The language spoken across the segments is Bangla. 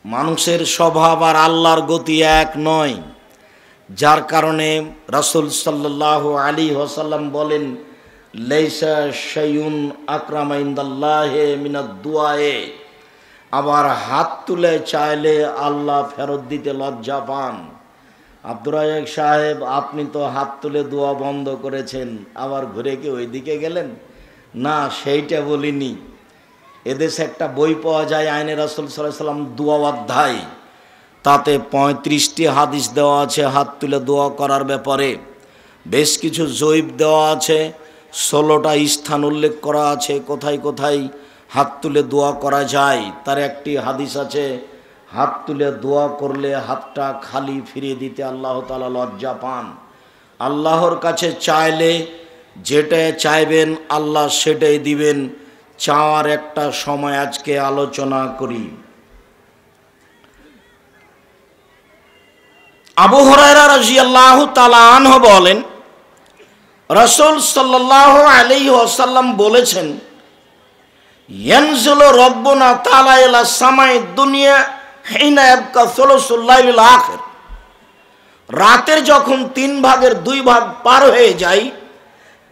মানুষের স্বভাব আর আল্লাহর গতি এক নয়, যার কারণে রাসূল সাল্লাল্লাহু আলাইহি ওয়াসাল্লাম বলেন, লাইসা শাইউন আকরামা ইনদাল্লাহি মিনাদ দুআয়ে। আবার হাত তুলে চাইলে আল্লাহ ফেরত দিতে লজ্জা পান। আব্দুর রাজ্জাক সাহেব, আপনি তো হাত তুলে দোয়া বন্ধ করেছেন, আবার ঘুরে কি ওই দিকে গেলেন? না, সেইটা বলিনি। এদেশে একটা বই পাওয়া যায়, আইনে রাসূল সাল্লাল্লাহু আলাইহি ওয়াসাল্লাম দোয়া অধ্যায়, তাতে 35টি হাদিস দেওয়া আছে হাত তুলে দোয়া করার ব্যাপারে। বেশ কিছু জৈব দেওয়া আছে, 16টা স্থান উল্লেখ করা আছে কোথায় কোথায় হাত তুলে দোয়া করা যায়। তার একটি হাদিস আছে, হাত তুলে দোয়া করলে হাতটা খালি ফিরিয়ে দিতে আল্লাহ তাআলা লজ্জা পান। আল্লাহর কাছে চাইলে যেটা চাইবেন আল্লাহ সেটাই দিবেন। চাওয়ার একটা সময় আজকে আলোচনা করি। আবু হুরায়রা রাদিয়াল্লাহু তাআলা আনহু বলেন, রাসূল সাল্লাল্লাহু আলাইহি ওয়াসাল্লাম বলেছেন, ইয়ানজিলু রাব্বুনা তাআলা ইলা সামাই দুনিয়া হিনা ইয়াবকা সুলুসুল লাইলিল আখির। রাতের যখন 3 ভাগের 2 ভাগ পার হয়ে যায়,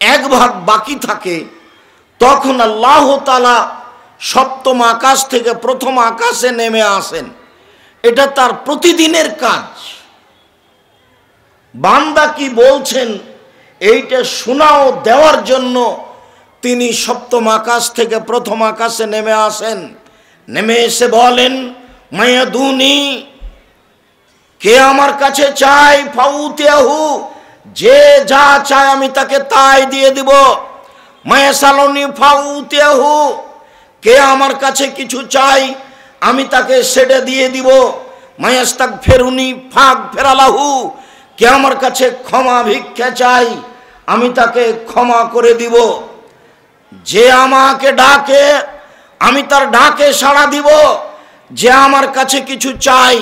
1 ভাগ বাকি থাকে, তখন আল্লাহ তাআলা সপ্তম আকাশ থেকে প্রথম আকাশে নেমে আসেন। এটা তার প্রতিদিনের কাজ। বান্দা কি বলছেন এইটা শোনাও দেওয়ার জন্য তিনি সপ্তম আকাশ থেকে প্রথম আকাশে নেমে আসেন। নেমে এসে বলেন, মায়াদুনি, কে আমার কাছে চায়, ফাউতিয়াহু, যে যা চায় আমি তাকে তাই দিয়ে দিব। মায়াসালুনি ফাউতিয়াহু, কে আমার কাছে কিছু চাই আমি তাকে সেটা দিয়ে দিব। মায়াস্তাগফিরুনি ফাগফিরালাহু, কে আমার কাছে ক্ষমা ভিক্ষা চাই আমি তাকে ক্ষমা করে দিব। যে আমাকে ডাকে আমি তার ডাকে সাড়া দিব। যে আমার কাছে কিছু চাই,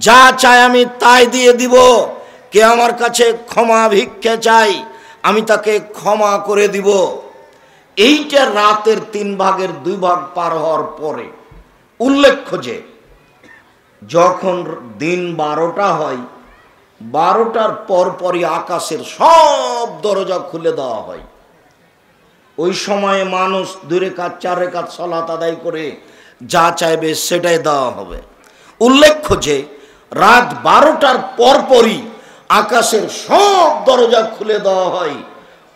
যা চাই আমি তাই দিয়ে দিব। কে আমার কাছে ক্ষমা ভিক্ষা চাই আমি তাকে ক্ষমা করে দিব। এইটা রাতের 3 ভাগের 2 ভাগ পার হওয়ার পরে। উল্লেখ্য যে যখন দিন 12টা হয়, 12টার পরপরই আকাশের সব দরজা খুলে দেওয়া হয়। ওই সময়ে মানুষ 2 রাকাত 4 রাকাত সালাত আদায় করে যা চাইবে সেটাই দেওয়া হবে। উল্লেখ্য যে রাত 12টার পরপরই আকাশের সব দরজা খুলে দেওয়া হয়।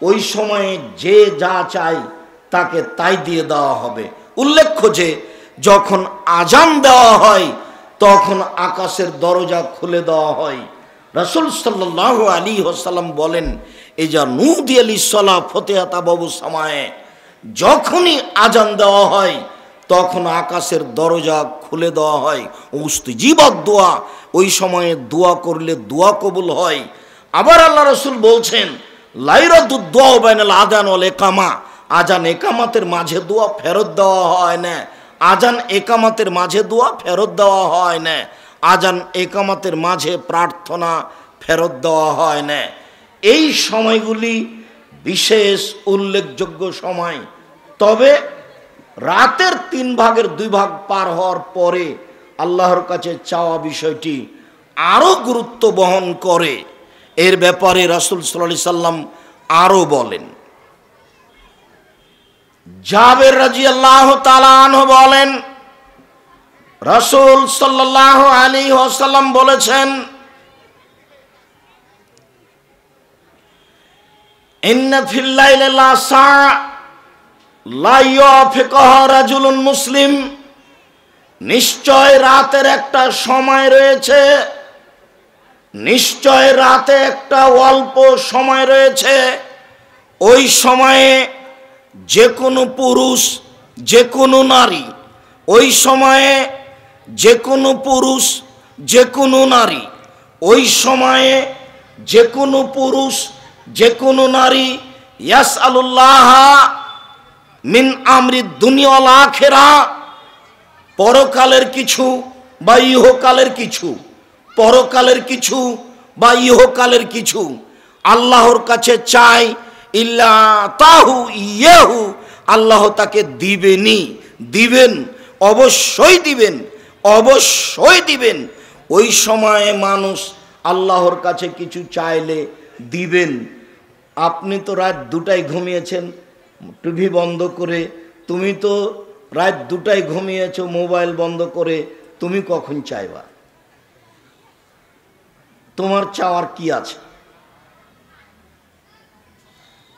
ওই সময়ে যে যা চায় তাকে তাই দিয়ে দেওয়া হবে। উল্লেখ্য যে যখন আজান দেওয়া হয় তখন আকাশের দরজা খুলে দেওয়া হয়। রাসূল সাল্লাল্লাহু আলাইহি ওয়াসাল্লাম বলেন, এই যা নুদিয়া লিসসালাহ ফতিহাতা বাবু সামায়ে, যখনই আজান দেওয়া হয় তখন আকাশের দরজা খুলে দেওয়া হয়। উস্তিজিবাদ দোয়া, ওই সময়ে দোয়া করলে দোয়া কবুল হয়। আবার আল্লাহ রাসূল বলছেন, লাইরাদুদ দোয়া বাইনাল আযান ওয়াল ইকামা, আজান একামাতের মাঝে দোয়া ফেরত দেওয়া হয় না। আজান একামাতের মাঝে দোয়া ফেরত দেওয়া হয় না। আজান একামাতের মাঝে প্রার্থনা ফেরত দেওয়া হয় না। এই সময়গুলি বিশেষ উল্লেখযোগ্য সময়। তবে রাতের 3 ভাগের 2 ভাগ পার হওয়ার পরে আল্লাহর কাছে চাওয়া বিষয়টি আরো গুরুত্ব বহন করে। এর ব্যাপারে রাসূল সাল্লাল্লাহু আলাইহি সাল্লাম আরো বলেন। জাবের রাদিয়াল্লাহু তাআলা আনহু বলেন, রাসূল সাল্লাল্লাহু আলাইহি ওয়াসাল্লাম বলেছেন, ইন্না ফিল লাইলি লা সাআ লা ইয়াফিকুহা রাজুলুন মুসলিম, নিশ্চয় রাতের একটা সময় রয়েছে, নিশ্চয় রাতে একটা অল্প সময় রয়েছে। ওই সময়ে যে কোনো পুরুষ যে কোনো নারী, ওই সময়ে যে কোনো পুরুষ যে কোনো নারী, ওই সময়ে যে কোনো পুরুষ যে কোনো নারী ইয়াসআলুল্লাহ মিন আমরি দুনিয়া ওয়াল আখিরা, পরকালের কিছু বা ইহকালের কিছু, পরকালের কিছু বা ইহকালের কিছু আল্লাহর কাছে চায়। ইল্লা তাহু ইয়াহু, আল্লাহ তাকে দিবেনই, দিবেন, অবশ্যই দিবেন, অবশ্যই দিবেন। ওই সময়ে মানুষ আল্লাহর কাছে কিছু চাইলে দিবেন। আপনি তো রাত 2টায় ঘুমিয়েছেন টিভি বন্ধ করে, তুমি তো রাত 2টায় ঘুমিয়েছো মোবাইল বন্ধ করে, তুমি কখন চাইবা? তোমার চাওয়ার কি আছে?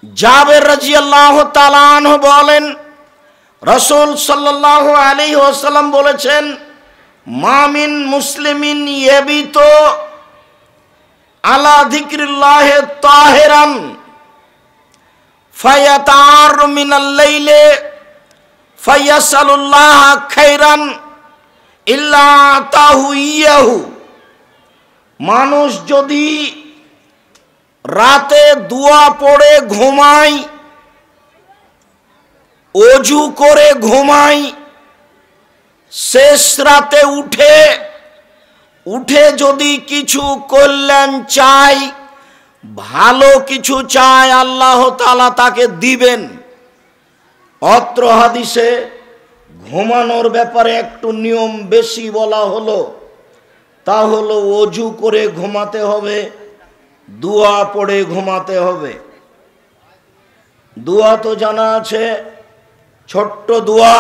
জাবের রাদিয়াল্লাহু তাআলা আনহু বলেন, রাসূল সাল্লাল্লাহু আলাইহি ওয়াসাল্লাম বলেছেন, মামিন মুসলিমিন ইয়াবিতু আলা যিকরিল্লাহি তাহিরান ফায়াতার মিনাল লাইলি ফায়াসালুল্লাহ খাইরান ইল্লা তাহু ইয়াহু। মানুষ যদি রাতে দোয়া পড়ে ঘুমায়, অজু করে ঘুমায়, শেষ রাতে উঠে যদি কিছু কল্যাণ চাই, ভালো কিছু চায়, আল্লাহ তাআলা তাকে দিবেন। অত্র হাদিসে ঘুমানোর ব্যাপারে একটু নিয়ম বেশি বলা হলো, তা হলো অজু করে ঘুমাতে হবে, দোয়া পড়ে ঘুমাতে হবে। দোয়া তো জানা আছে, ছোট্ট দোয়া,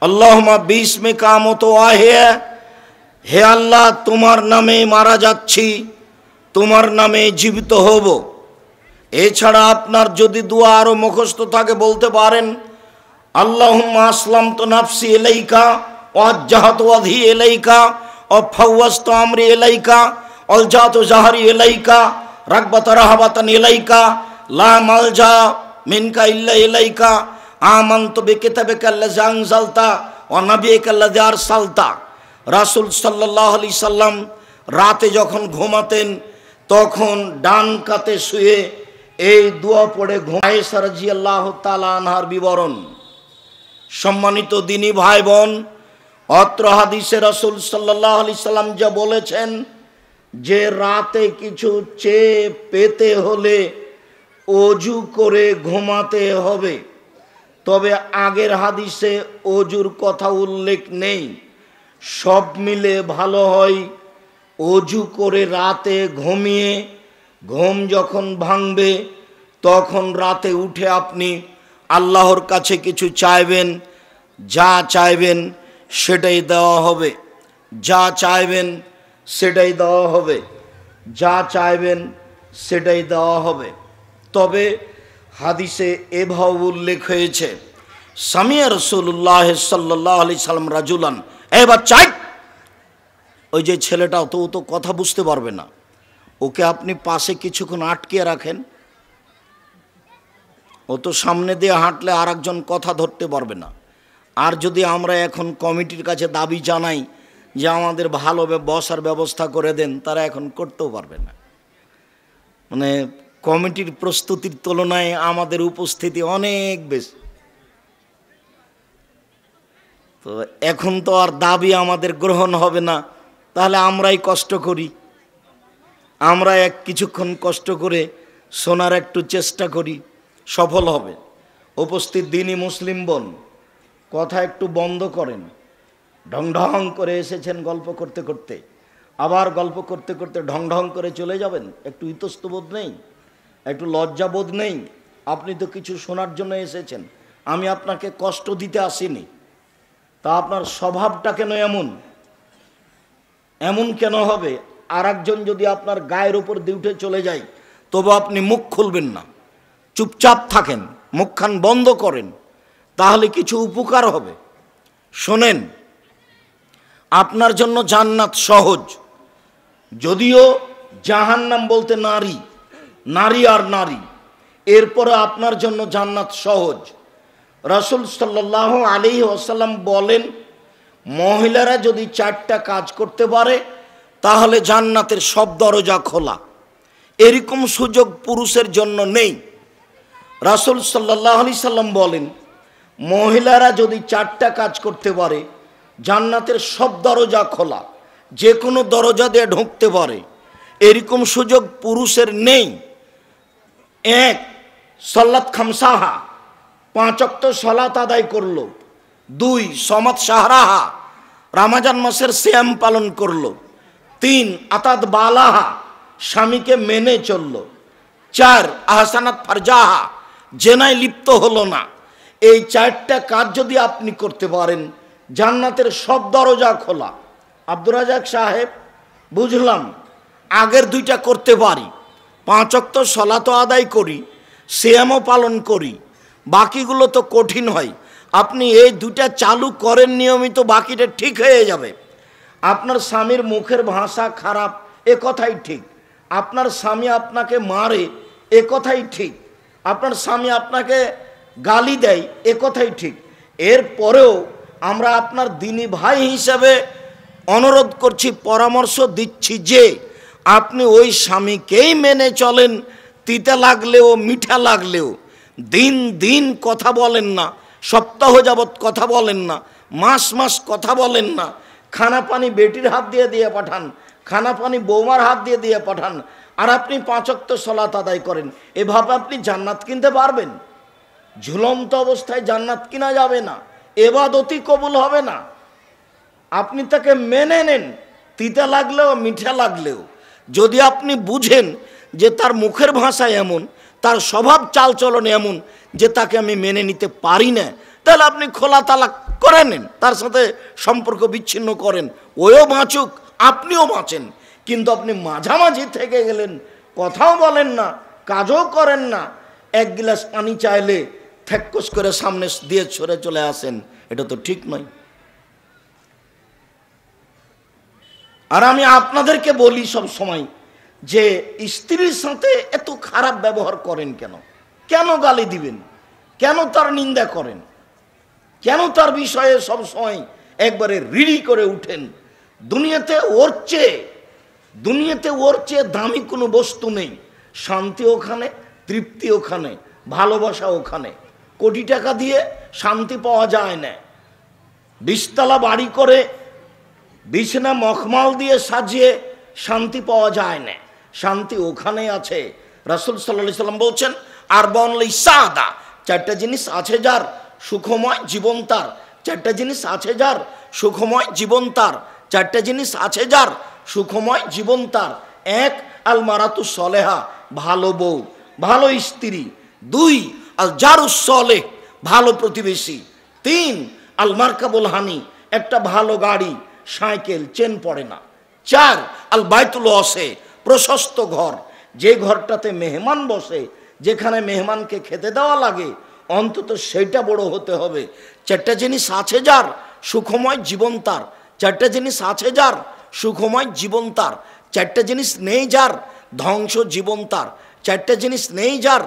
আল্লাহুম্মা বিসমিকা আমুতু ওয়া আহইয়া, হে আল্লাহ তোমার নামে মারা যাচ্ছি, তোমার নামে জীবিত হব। এছাড়া আপনার যদি দোয়া আরো মুখস্থ থাকে বলতে পারেন, আল্লাহুম্মা আসলামতু নাফসি ইলাইকা ওয়া ওয়াজ্জাহতু ওয়াজহি ইলাইকা ওয়া ফাওয়াজতু আমরি ইলাইকা অলজাতু জাহরি ইলাইকা রাগবাতা রাহাবাতান ইলাইকা লা মালজা মিনকা ইল্লা ইলাইকা আমানতু বিকিতাবিকা আল্লাযী আনজালতা ওয়া নাবিয়িকা আল্লাযী আরসালতা। রাসূল সাল্লাল্লাহু আলাইহি সাল্লাম রাতে যখন ঘুমাতেন তখন ডান কাতে শুয়ে এই দোয়া পড়ে ঘুমায়। আয়েশা রাদিয়াল্লাহু তাআলা আনহার বিবরণ। সম্মানিত দিনী ভাই বোন, অত্র হাদিসে রাসূল সাল্লাল্লাহু আলাইহি সাল্লাম যা বলেছেন যে রাতে কিছু চেয়ে পেতে হলে অজু করে ঘুমাতে হবে। তবে আগের হাদিসে অজুর কথা উল্লেখ নেই। সব মিলে ভালো হয় অজু করে রাতে ঘুমিয়ে ঘুম যখন ভাঙবে তখন রাতে উঠে আপনি আল্লাহর কাছে কিছু চাইবেন, যা চাইবেন সেটাই দেওয়া হবে, যা চাইবেন সেটাই দেওয়া হবে, যা চাইবেন সেটাই দেওয়া হবে। তবে হাদিসে এভাবে উল্লেখ হয়েছে, সামিয়া রাসূলুল্লাহ সাল্লাল্লাহু আলাইহি সাল্লাম রাজুলান, এবার চাই। ওই যে ছেলেটাও তো ও তো কথা বুঝতে পারবে না, ওকে আপনি পাশে কিছুক্ষণ আটকিয়ে রাখেন, ও তো সামনে দিয়ে হাঁটলে আর একজন কথা ধরতে পারবে না। আর যদি আমরা এখন কমিটির কাছে দাবি জানাই যে আমাদের ভালো বসার ব্যবস্থা করে দেন, তারা এখন করতেও পারবে না। মানে কমিটির প্রস্তুতির তুলনায় আমাদের উপস্থিতি অনেক বেশি। তো এখন তো আর দাবি আমাদের গ্রহণ হবে না, তাহলে আমরাই কষ্ট করি, আমরা কিছুক্ষণ কষ্ট করে শোনার একটু চেষ্টা করি, সফল হবে। উপস্থিত দিনী মুসলিম বোন, কথা একটু বন্ধ করেন। ঢং ঢং করে এসেছেন গল্প করতে করতে, আবার গল্প করতে করতে ঢং ঢং করে চলে যাবেন। একটু ইতস্তবোধ নেই, একটু লজ্জাবোধ নেই? আপনি তো কিছু শোনার জন্য এসেছেন, আমি আপনাকে কষ্ট দিতে আসিনি। তা আপনার স্বভাবটা কেন এমন কেন হবে? আর একজন যদি আপনার গায়ের উপর দিয়ে উঠে চলে যায় তবু আপনি মুখ খুলবেন না, চুপচাপ থাকেন, মুখখান বন্ধ করেন, তাহলে কিছু উপকার হবে। শোনেন, আপনার জন্য জান্নাত সহজ, যদিও জাহান্নাম বলতে নারী, নারী আর নারী, এরপরে আপনার জন্য জান্নাত সহজ। রাসূল সাল্লাল্লাহু আলাইহি ওয়াসাল্লাম বলেন, মহিলারা যদি 4টা কাজ করতে পারে তাহলে জান্নাতের সব দরজা খোলা। এরকম সুযোগ পুরুষের জন্য নেই। রাসূল সাল্লাল্লাহু আলাইহি সাল্লাম বলেন, মহিলারা যদি 4টা কাজ করতে পারে জান্নাতের সব দরজা খোলা, যে কোনো দরজা দিয়ে ঢুকতে পারে। এরকম সুযোগ পুরুষের নেই। 1, সালাত খামসাহা, 5 ওয়াক্ত সালাত আদায় করলো। 2, সমাত শাহরাহা, রমজান মাসের সিয়াম পালন করলো। 3 আতাত বালাহা, স্বামীকে মেনে চললো। 4 আহসানাত ফারজাহা, জেনায় লিপ্ত হলো না। এই 4টা কাজ যদি আপনি করতে পারেন, জান্নাতের সব দরজা খোলা। আব্দুর রাজাক সাহেব, বুঝলাম আগের 2টা করতে পারি, 5 ওয়াক্ত সালাত আদায় করি, সিয়ামও পালন করি, বাকিগুলো তো কঠিন হয়। আপনি এই 2টা চালু করেন নিয়মিত, বাকিটা ঠিক হয়ে যাবে। আপনার স্বামীর মুখের ভাষা খারাপ, এ কথাই ঠিক। আপনার স্বামী আপনাকে মারে, এ কথাই ঠিক। আপনার স্বামী আপনাকে গালি দেয়, এ কথাই ঠিক। এরপরেও আমরা আপনার দিনী ভাই হিসাবে অনুরোধ করছি, পরামর্শ দিচ্ছি যে আপনি ওই স্বামীকেই মেনে চলেন। তিতা লাগলেও মিঠা লাগলেও দিন দিন কথা বলেন না, সপ্তাহ যাবৎ কথা বলেন না, মাস মাস কথা বলেন না। খানা পানি বেটির হাত দিয়ে দিয়ে পাঠান, খানা পানি বৌমার হাত দিয়ে দিয়ে পাঠান, আর আপনি 5 ওয়াক্ত সালাত আদায় করেন। এভাবে আপনি জান্নাত কিনতে পারবেন? ঝুলন্ত অবস্থায় জান্নাত কিনা যাবে না, এবাদতই কবুল হবে না। আপনি তাকে মেনে নেন, তিতা লাগলেও মিঠা লাগলেও। যদি আপনি বুঝেন যে তার মুখের ভাষা এমন, তার স্বভাব চালচলন এমন যে তাকে আমি মেনে নিতে পারি না, তাহলে আপনি খোলা তালাক করে নেন, তার সাথে সম্পর্ক বিচ্ছিন্ন করেন। ওও বাঁচুক, আপনিও বাঁচেন। কিন্তু আপনি মাঝামাঝি থেকে গেলেন, কথাও বলেন না, কাজও করেন না, 1 গ্লাস পানি চাইলে ঠেক্কস করে সামনে দিয়ে সরে চলে আসেন, এটা তো ঠিক নয়। আর আমি আপনাদেরকে বলি সব সময় যে স্ত্রীর সাথে এত খারাপ ব্যবহার করেন কেন? কেন গালি দিবেন? কেন তার নিন্দা করেন? কেন তার বিষয়ে সব সময় একবারে রিড়ি করে উঠেন? দুনিয়াতে ওর চেয়ে দামি কোনো বস্তু নেই। শান্তি ওখানে, তৃপ্তি ওখানে, ভালোবাসা ওখানে। কোটি টাকা দিয়ে শান্তি পাওয়া যায় না। 20 তলা বাড়ি করে বিছানা মখমাল দিয়ে সাজিয়ে শান্তি পাওয়া যায় না। শান্তি ওখানেই আছে। রাসূল সাল্লাল্লাহু আলাইহি সাল্লাম বলছেন, আর বনলি সাদা, 4টা জিনিস আছে যার সুখময় জীবন তার। 4টা জিনিস আছে যার সুখময় জীবন তার। 4টা জিনিস আছে যার সুখময় জীবন তার। 1 আল মারাতু সলেহা, ভালো বউ, ভালো স্ত্রী। 2 আল জারুস সলেহ, ভালো প্রতিবেশী। 3 আল মারকাবুল হানি, একটা ভালো গাড়ি, সাইকেল, চেন পড়ে না। 4 আল বাইতুল ওয়াসে, প্রশস্ত ঘর, যে ঘরটাতে মেহমান বসে, যেখানে মেহমানকে খেতে দেওয়া লাগে, অন্তত সেইটা বড় হতে হবে। 4টা জিনিস আছে যার সুখময় জীবন তার। 4টা জিনিস আছে যার সুখময় জীবন তার। 4টা জিনিস নেই যার ধ্বংস জীবন তার। 4টা জিনিস নেই যার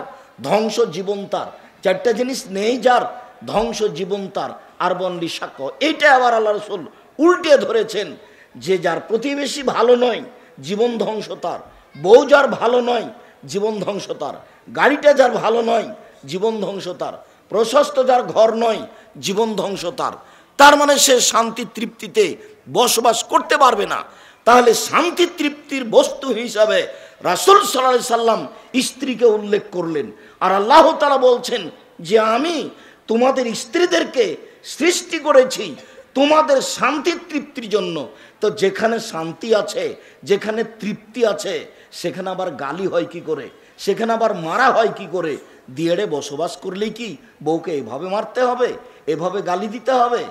ধ্বংস জীবন তার। 4টা জিনিস নেই যার ধ্বংস জীবন তার। আর বনলি সাক্ষ্য, এইটা আবার আল্লাহ রাসূল উল্টে ধরেছেন যে যার প্রতিবেশী ভালো নয়, জীবন ধ্বংস তার। বউ যার ভালো নয়, জীবন ধ্বংস তার। গাড়িটা যার ভালো নয়, জীবন ধ্বংস তার। প্রশস্ত যার ঘর নয়, জীবন ধ্বংস তার। তার মানে সে শান্তি তৃপ্তিতে বসবাস করতে পারবে না। তাহলে শান্তি তৃপ্তির বস্তু হিসাবে রাসূল সাল্লাল্লাহু আলাইহি সাল্লাম স্ত্রীকে উল্লেখ করলেন। আর আল্লাহ তাআলা বলছেন যে আমি তোমাদের স্ত্রীদেরকে সৃষ্টি করেছি তোমাদের শান্তি তৃপ্তির জন্য। তো যেখানে শান্তি আছে, যেখানে তৃপ্তি আছে, সেখানে আবার গালি হয় কি করে? সেখানে আবার মারা হয় কি করে? দিয়েড়ে বসবাস করলেই কি বউকে এভাবে মারতে হবে, এভাবে গালি দিতে হবে?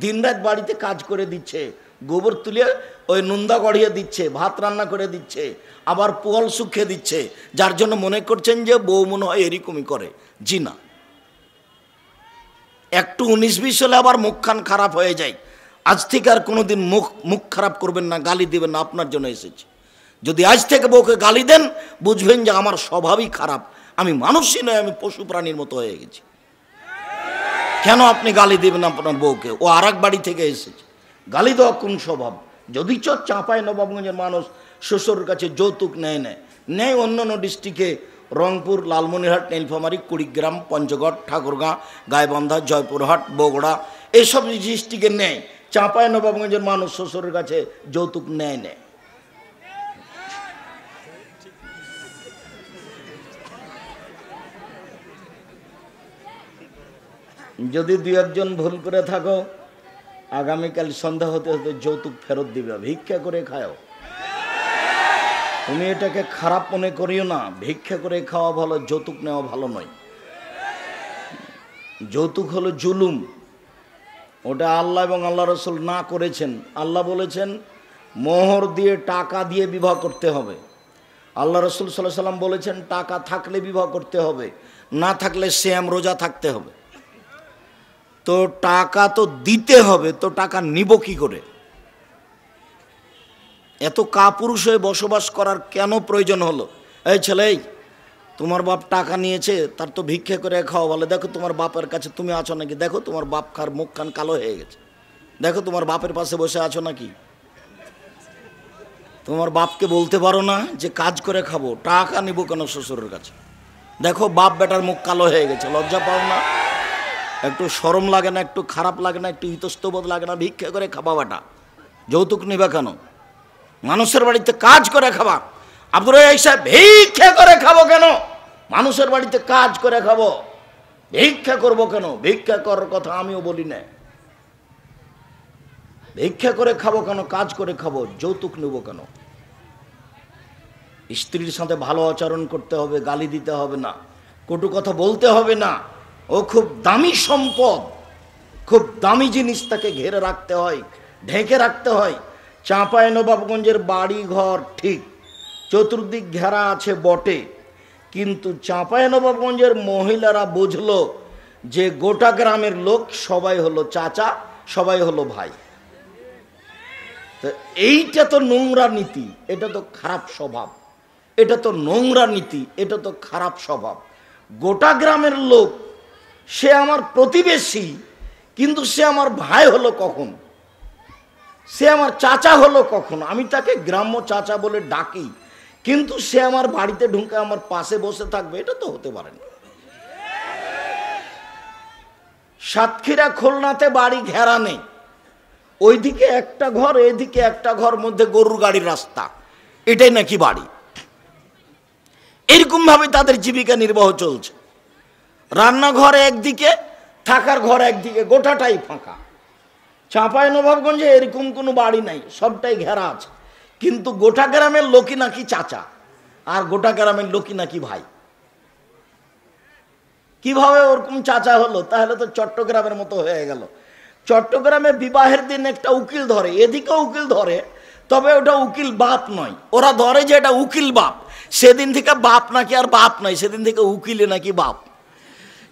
দিনরাত বাড়িতে কাজ করে দিচ্ছে, গোবর তুলে ওই নুন্দা গড়িয়ে দিচ্ছে, ভাত রান্না করে দিচ্ছে, আবার পোয়াল শুকিয়ে দিচ্ছে, যার জন্য মনে করছেন যে বউ মনে হয় এরকমই করে। জি না, একটু 19-20 হলে আবার মুখখান খারাপ হয়ে যায়। আজ থেকে আর কোনোদিন মুখ খারাপ করবেন না, গালি দেবেন না, আপনার জন্য এসেছি। যদি আজ থেকে বউকে গালি দেন, বুঝবেন যে আমার স্বভাবই খারাপ, আমি মানুষই নয়, আমি পশু প্রাণীর মতো হয়ে গেছি। কেন আপনি গালি দেবেন আপনার বউকে? ও আর এক বাড়ি থেকে এসেছে। গালি দেওয়া কোন স্বভাব? যদি চাঁপাই নবাবগঞ্জের মানুষ শ্বশুরের কাছে যৌতুক নেয় অন্য অন্য ডিস্ট্রিক্টে, রংপুর, লালমনিরহাট, নীলফামারী, কুড়িগ্রাম, পঞ্চগড়, ঠাকুরগাঁ, গাইবান্ধা, জয়পুরহাট, বগুড়া, এইসব ডিস্ট্রিক্টে নেয়। চাঁপাই নবাবগঞ্জের মানুষ শ্বশুরের কাছে যৌতুক নেয়। যদি 2-1 জন ভুল করে থাকো আগামীকাল সন্ধ্যা হতে হতে যৌতুক ফেরত দিবে, ভিক্ষা করে খাও। তুমি এটাকে খারাপ মনে করিও না, ভিক্ষা করে খাওয়া ভালো, যৌতুক নেওয়া ভালো নয়। যৌতুক হলো জুলুম, ওটা আল্লাহ এবং আল্লাহ রসুল না করেছেন। আল্লাহ বলেছেন মোহর দিয়ে টাকা দিয়ে বিবাহ করতে হবে। আল্লাহ রসুল সাল্লাল্লাহু আলাইহি সাল্লাম বলেছেন টাকা থাকলে বিবাহ করতে হবে, না থাকলে সিয়াম রোজা থাকতে হবে। তো টাকা তো দিতে হবে, তো টাকা নিব কি করে? এত কাপুরুষ হয়ে বসবাস করার কেন প্রয়োজন হলো? এই ছেলে, তোমার বাপ টাকা নিয়েছে, তার তো ভিক্ষা করে খাওয়া ভালো। দেখো তোমার বাপের কাছে তুমি আছো নাকি, দেখো তোমার বাপ খার মুখ খান কালো হয়ে গেছে, দেখো তোমার বাপের পাশে বসে আছো নাকি। তোমার বাপকে বলতে পারো না যে কাজ করে খাবো, টাকা নিব কেন শ্বশুরের কাছে? দেখো বাপ বেটার মুখ কালো হয়ে গেছে, লজ্জা পাও না? একটু শরম লাগে না? একটু খারাপ লাগে না? একটু ইতস্তবোধ লাগে না? ভিক্ষা করে খাবা বেটা, যৌতুক নিবা কেন? মানুষের বাড়িতে কাজ করে খাবা। আব্দুর রাজ্জাক সাহেব ভিক্ষা করে খাবো কেন? মানুষের বাড়িতে কাজ করে খাবো, ভিক্ষা করবো কেন? ভিক্ষা করার কথা আমিও বলি না। ভিক্ষা করে খাবো কেন? কাজ করে খাবো। যৌতুক নেব কেন? স্ত্রীর সাথে ভালো আচরণ করতে হবে, গালি দিতে হবে না, কটু কথা বলতে হবে না। ও খুব দামি সম্পদ, খুব দামি জিনিস, তাকে ঘেরে রাখতে হয়, ঢেকে রাখতে হয়। চাঁপাইনবাবগঞ্জের বাড়ি ঘর ঠিক চতুর্দিক ঘেরা আছে বটে, কিন্তু চাঁপাইনবাবগঞ্জের মহিলারা বুঝলো যে গোটা গ্রামের লোক সবাই হলো চাচা, সবাই হলো ভাই। তো এইটা তো নোংরা নীতি, এটা তো খারাপ স্বভাব, এটা তো নোংরা নীতি, এটা তো খারাপ স্বভাব। গোটা গ্রামের লোক, সে আমার প্রতিবেশী, কিন্তু সে আমার ভাই হলো কখন? সে আমার চাচা হলো কখন? আমি তাকে গ্রাম্য চাচা বলে ডাকি, কিন্তু সে আমার বাড়িতে ঢুকে আমার পাশে বসে থাকবে, এটা তো হতে পারে না। সাতক্ষীরা খুলনাতে বাড়ি ঘেরা নেই, ওইদিকে একটা ঘর, এদিকে একটা ঘর, মধ্যে গরুর গাড়ির রাস্তা, এটাই নাকি বাড়ি। এরকম ভাবে তাদের জীবিকা নির্বাহ চলছে। রান্নাঘর একদিকে, থাকার ঘর একদিকে, গোটাটাই ফাঁকা। চাঁপাইনবাবগঞ্জে এরকম কোনো বাড়ি নাই, সবটাই ঘেরা আছে, কিন্তু গোটা গ্রামের লোকই নাকি চাচা, আর গোটা গ্রামের লোকই নাকি ভাই। কিভাবে ওরকম চাচা হলো? তাহলে তো চট্টগ্রামের মতো হয়ে গেল। চট্টগ্রামে বিবাহের দিন একটা উকিল ধরে, এদিকে উকিল ধরে, তবে ওটা উকিল বাপ নয়। ওরা ধরে যে এটা উকিল বাপ, সেদিন থেকে বাপ নাকি আর বাপ নয়, সেদিন থেকে উকিলে নাকি বাপ।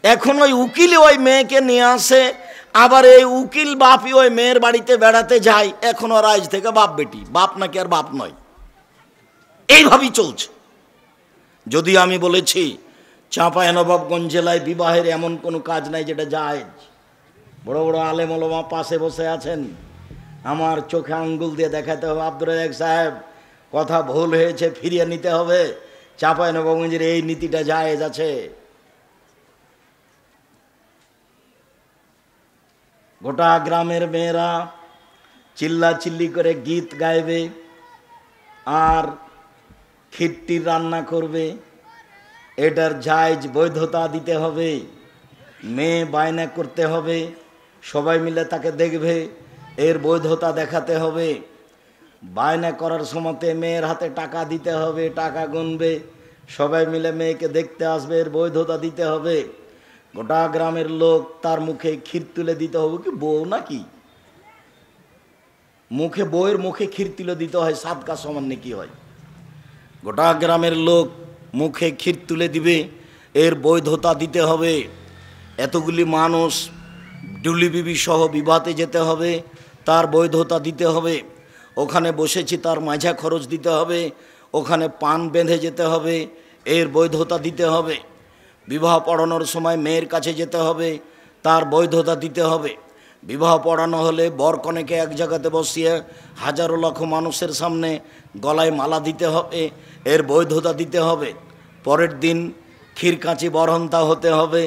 এখন ওই উকিলই ওই মেয়েকে নিয়ে আসে, আবার এই উকিল বাপই ওই মেয়ের বাড়িতে বেড়াতে যায়। এখন ওরা আজ থেকে বাপ বেটি, বাপ নাকি আর বাপ নয়, এইভাবেই চলছে। যদি আমি বলেছি চাঁপাইনবাবগঞ্জ জেলায় বিবাহের এমন কোনো কাজ নাই যেটা জায়েজ। বড় বড় আলেম ওলামা পাশে বসে আছেন, আমার চোখে আঙ্গুল দিয়ে দেখাতে হবে আব্দুর রাজ্জাক সাহেব কথা ভুল হয়েছে, ফিরিয়ে নিতে হবে, চাঁপাইনবাবগঞ্জের এই নীতিটা জায়েজ আছে। গোটা গ্রামের মেয়েরা চিল্লা চিল্লি করে গীত গাইবে আর খিট্টির রান্না করবে, এটার জায়েজ বৈধতা দিতে হবে। মেয়ে বায়না করতে হবে, সবাই মিলে তাকে দেখবে, এর বৈধতা দেখাতে হবে। বায়না করার সময়তে মেয়ের হাতে টাকা দিতে হবে, টাকা গুনবে, সবাই মিলে মেয়েকে দেখতে আসবে, এর বৈধতা দিতে হবে। গোটা গ্রামের লোক তার মুখে ক্ষীর তুলে দিতে হবে। কি বউ নাকি মুখে, বউয়ের মুখে ক্ষীর তুলে দিতে হয়, সাদকা সমান নাকি হয়। গোটা গ্রামের লোক মুখে ক্ষীর তুলে দিবে, এর বৈধতা দিতে হবে। এতগুলি মানুষ ডুলি বিবি সহ বিবাহতে যেতে হবে, তার বৈধতা দিতে হবে। ওখানে বসেছি, তার মাঝা খরচ দিতে হবে। ওখানে পান বেঁধে যেতে হবে, এর বৈধতা দিতে হবে। বিবাহ পড়ানোর সময় মেয়ের কাছে যেতে হবে, তার বৈধতা দিতে হবে। বিবাহ পড়ানো হলে বর কনেকে এক জায়গাতে বসিয়ে হাজারো লক্ষ মানুষের সামনে গলায় মালা দিতে হবে, এর বৈধতা দিতে হবে। পরের দিন ক্ষীরকাঁচি বরহন্তা হতে হবে,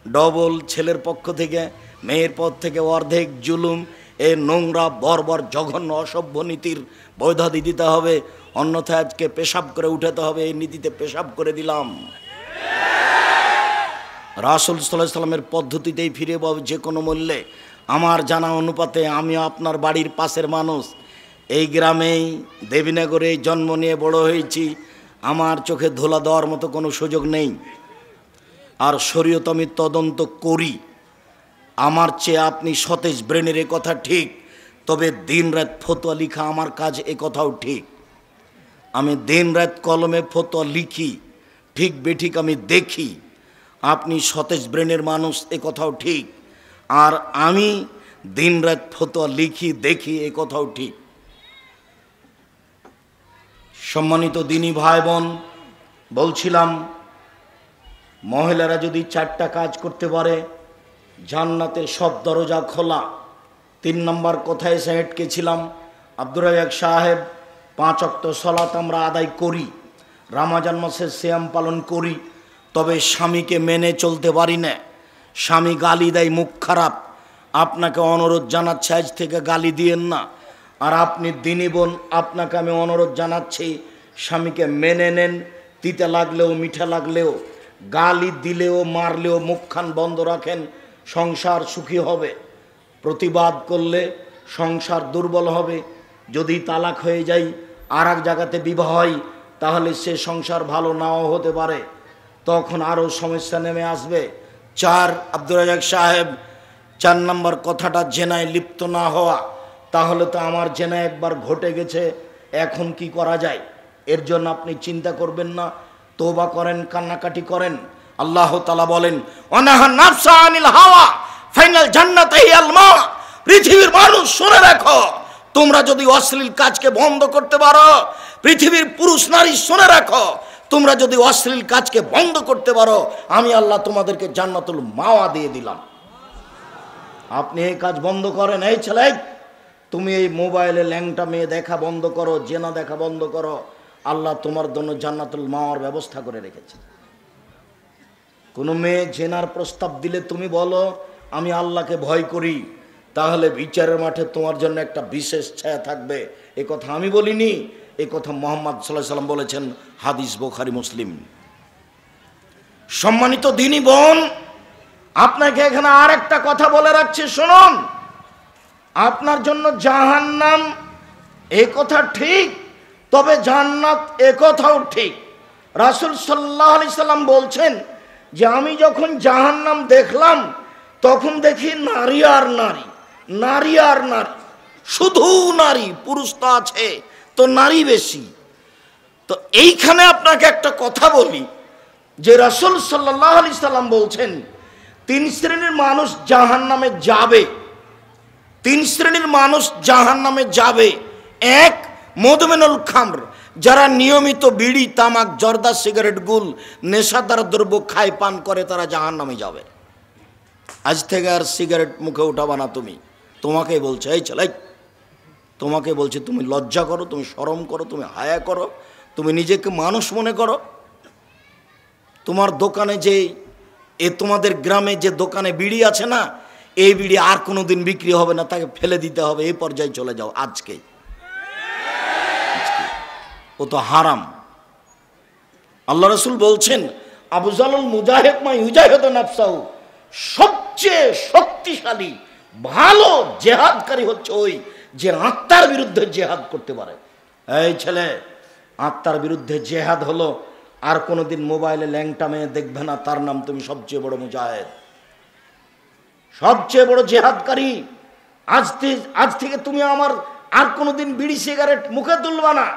ডবল, ছেলের পক্ষ থেকে, মেয়ের পক্ষ থেকে অর্ধেক জুলুম। এই নোংরা বর্বর জঘন্য অসভ্য নীতির বৈধতা দিতে হবে, অন্যথায় আজকে পেশাব করে উঠাতে হবে। এই নীতিতে পেশাব করে দিলাম। রাসূল সাল্লাল্লাহু আলাইহি সাল্লামের পদ্ধতিতেই ফিরে পাবে যে কোনো মূল্যে। আমার জানা অনুপাতে আমি আপনার বাড়ির পাশের মানুষ, এই গ্রামেই দেবীনগরে জন্ম নিয়ে বড় হয়েছি, আমার চোখে ধুলা দেওয়ার মতো কোনো সুযোগ নেই। আর শরীয়ত আমি তদন্ত করি। আমার চেয়ে আপনি সতেজ ব্রেনের এ কথা ঠিক, তবে দিন রাত ফতোয়া লিখা আমার কাজ, এ কথাও ঠিক। আমি দিন রাত কলমে ফতোয়া লিখি, ঠিক বেঠিক আমি দেখি। আপনি সতেজ ব্রেনের মানুষ, এ কথাও ঠিক। আর আমি দিন রাত ফতোয়া লিখি, দেখি, এ কথাও ঠিক। সম্মানিত দিনী ভাই বোন, বলছিলাম মহিলারা যদি 4টা কাজ করতে পারে জান্নাতের সব দরজা খোলা। 3 নম্বর কথায় এসে আটকেছিলাম। আব্দুর রাজ্জাক সাহেব 5 ওয়াক্ত সালাত আমরা আদায় করি, রমজান মাসে সিয়াম পালন করি, তবে স্বামীকে মেনে চলতে পারি না। স্বামী গালি দেয়, মুখ খারাপ। আপনাকে অনুরোধ জানাচ্ছি, আজ থেকে গালি দিয়েন না। আর আপনি দিনী বোন, আপনাকে আমি অনুরোধ জানাচ্ছি, স্বামীকে মেনে নেন। তিতে লাগলেও মিঠা লাগলেও, গালি দিলেও মারলেও মুখখান বন্ধ রাখেন, সংসার সুখী হবে। প্রতিবাদ করলে সংসার দুর্বল হবে। যদি তালাক হয়ে যায়, আর এক জায়গাতে বিবাহ হয়, তাহলে সে সংসার ভালো নাও হতে পারে, তখন আরও সমস্যা নেমে আসবে। 4 আব্দুর রাজ্জাক সাহেব 4 নম্বর কথাটা, জেনায় লিপ্ত না হওয়া। তাহলে তো আমার জেনা একবার ঘটে গেছে, এখন কি করা যায়? এর জন্য আপনি চিন্তা করবেন না, তওবা করেন, কান্নাকাটি করেন। আল্লাহ তাআলা বলেন, ওয়ানাহা নাফসা আনিল হাওয়া ফাইনাল জান্নাতু হিয়াল মা। পৃথিবীর মানুষ শুনে রাখো, তোমরা যদি অশ্লীল কাজকে বন্ধ করতে পারো, পৃথিবীর পুরুষ নারী শুনে রাখো, তোমরা যদি অশ্লীল কাজকে বন্ধ করতে পারো, আমি আল্লাহ তোমাদেরকে জান্নাতুল মাওয়া দিয়ে দিলাম। আপনি এই কাজ বন্ধ করেন। এই ছেলে, তুমি এই মোবাইলে ল্যাংটা মেয়ে দেখা বন্ধ করো, জেনা দেখা বন্ধ করো, আল্লাহ তোমার জন্য জান্নাতুল মাওয়ার ব্যবস্থা করে রেখেছে। কোনো মেয়ে জেনার প্রস্তাব দিলে তুমি বলো আমি আল্লাহকে ভয় করি, তাহলে বিচারের মাঠে তোমার জন্য একটা বিশেষ ছায়া থাকবে। এ কথা আমি বলিনি, এ কথা মুহাম্মদ সাল্লাল্লাহু আলাইহি সাল্লাম বলেছেন, হাদিস বুখারী মুসলিম। সম্মানিত দিনী বোন, আপনাকে এখানে আর একটা কথা বলে রাখছি, শুনুন। আপনার জন্য জাহান্নাম, এ কথা ঠিক, তবে জান্নাত, এ কথাও ঠিক। রাসূল সাল্লাল্লাহু আলাইহি সাল্লাম বলছেন যে আমি যখন জাহান্নাম দেখলাম, তখন দেখি নারী আর নারী, নারী আর নারী, শুধু নারী। পুরুষ তো আছে, তো নারী বেশি। তো এইখানে আপনাকে একটা কথা বলি, যে রাসূল সাল্লাল্লাহু আলাইহি সাল্লাম বলছেন 3 শ্রেণীর মানুষ জাহান্নামে যাবে। 3 শ্রেণীর মানুষ জাহান্নামে যাবে। 1, মদমেনুল খামর, যারা নিয়মিত বিড়ি, তামাক, জর্দা, সিগারেট, গুল, নেশাদার দ্রব্য খায়, পান করে, তারা জাহান্নামে যাবে। আজ থেকে আর সিগারেট মুখে উঠাবা না তুমি। তোমাকে বলছে, এই ছেলে, তোমাকে বলছে, তুমি লজ্জা করো, তুমি শরম করো, তুমি হায়া করো, তুমি নিজেকে মানুষ মনে করো। তোমার দোকানে যে, তোমাদের গ্রামে যে দোকানে বিড়ি আছে না, এই বিড়ি আর কোনো দিন বিক্রি হবে না, তাকে ফেলে দিতে হবে, এই পর্যায়ে চলে যাও আজকে। ও তো হারাম। আল্লাহ রাসূল বলছেন, আফজালুল মুজাহিদ মা ইউজাহিদু নাফসাহু, সবচেয়ে শক্তিশালী ভালো জেহাদকারী হচ্ছে ওই যে আত্মার বিরুদ্ধে জেহাদ করতে পারে। এই ছেলে, আত্মার বিরুদ্ধে জেহাদ হলো আর কোনোদিন মোবাইলে ল্যাংটা মেয়ে দেখবে না, তার নাম তুমি সবচেয়ে বড় মুজাহিদ, সবচেয়ে বড় জেহাদকারী। আজ থেকে তুমি আমার আর কোনোদিন বিড়ি সিগারেট মুখে তুলবা না,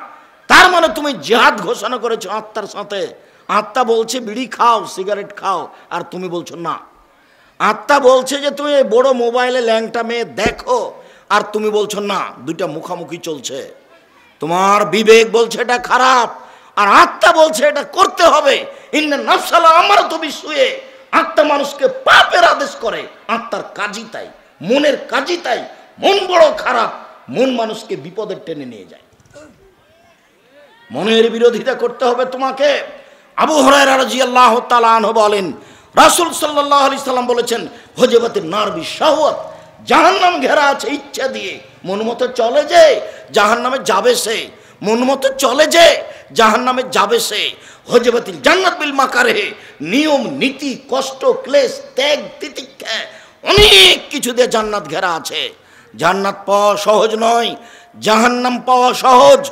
তার মানে তুমি জেহাদ ঘোষণা করেছো আত্মার সাথে। আত্মা বলছে বিড়ি খাও, সিগারেট খাও, আর তুমি বলছো না। আত্মা বলছে যে তুমি বড় মোবাইলে ল্যাংটা মেয়ে দেখো, আর তুমি বলছো না। দুইটা মুখামুখি চলছে। তোমার বিবেক বলছে এটা খারাপ, আর আত্মা বলছে এটা করতে হবে। ইন্না নাফসালা আমারাতু বিসুয়ে, আত্মা মানুষকে পাপের আদেশ করে। আত্মার কাজই তাই, মনের কাজই তাই। মন বড় খারাপ, মন মানুষকে বিপদে টেনে নিয়ে যায়। মনের বিরোধিতা করতে হবে তোমাকে। আবু হুরায়রা রাদিয়াল্লাহু তাআলা আনহু বলেন, রাসূল সাল্লাল্লাহু আলাইহি সাল্লাম বলেছেন, হুজবাতিন নার বিশাওয়াত, জাহান্নাম ঘেরা আছে ইচ্ছা দিয়ে। মন মতো চলে যে জাহান্নামে যাবে সে, মন মতো চলে যে জাহান্নামে যাবে সে। হুজবাতিল জান্নাত বিল মাকারিহ, নিয়ম নীতি, কষ্ট ক্লেশ, ত্যাগ তিতিক্ষা, অনেক কিছু দিয়ে জান্নাত ঘেরা আছে। জান্নাত পাওয়া সহজ নয়, জাহান্নাম পাওয়া সহজ।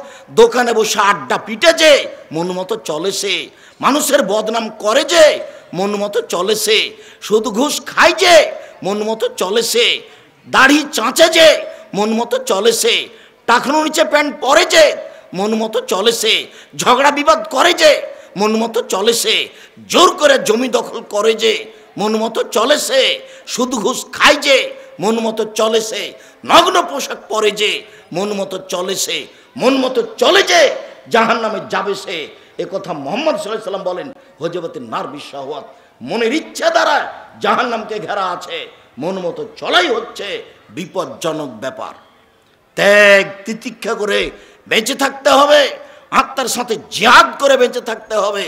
দোকানে বসে আড্ডা পিটে যে মন মতো চলেছে, মানুষের বদনাম করে যে মন মতো চলেছে, সুদ ঘুষ খায় যে মন মতো চলেছে, দাড়ি চাঁচে যে মন মতো চলেছে, টাকনো নিচে প্যান্ট পরে যে মন মতো চলেছে, ঝগড়া বিবাদ করে যে মন মতো চলেছে, জোর করে জমি দখল করে যে মন মতো চলেছে, সুদ ঘুষ খায় যে মন মতো চলেছে, নগ্ন পোশাক পরে যে মন মতো চলেছে, মন মতো চলে যে জাহান্নামে যাবে সে। এ কথা মুহাম্মদ সাল্লাল্লাহু আলাইহি ওয়াসাল্লাম বলেন, হযবতে নার বিশাওয়াত, মনের ইচ্ছা দ্বারা জাহান্নামকে ঘেরা আছে। মন মতো চলাই হচ্ছে বিপজ্জনক ব্যাপার। ত্যাগ তিতিক্ষা করে বেঁচে থাকতে হবে, আত্মার সাথে জিহাদ করে বেঁচে থাকতে হবে,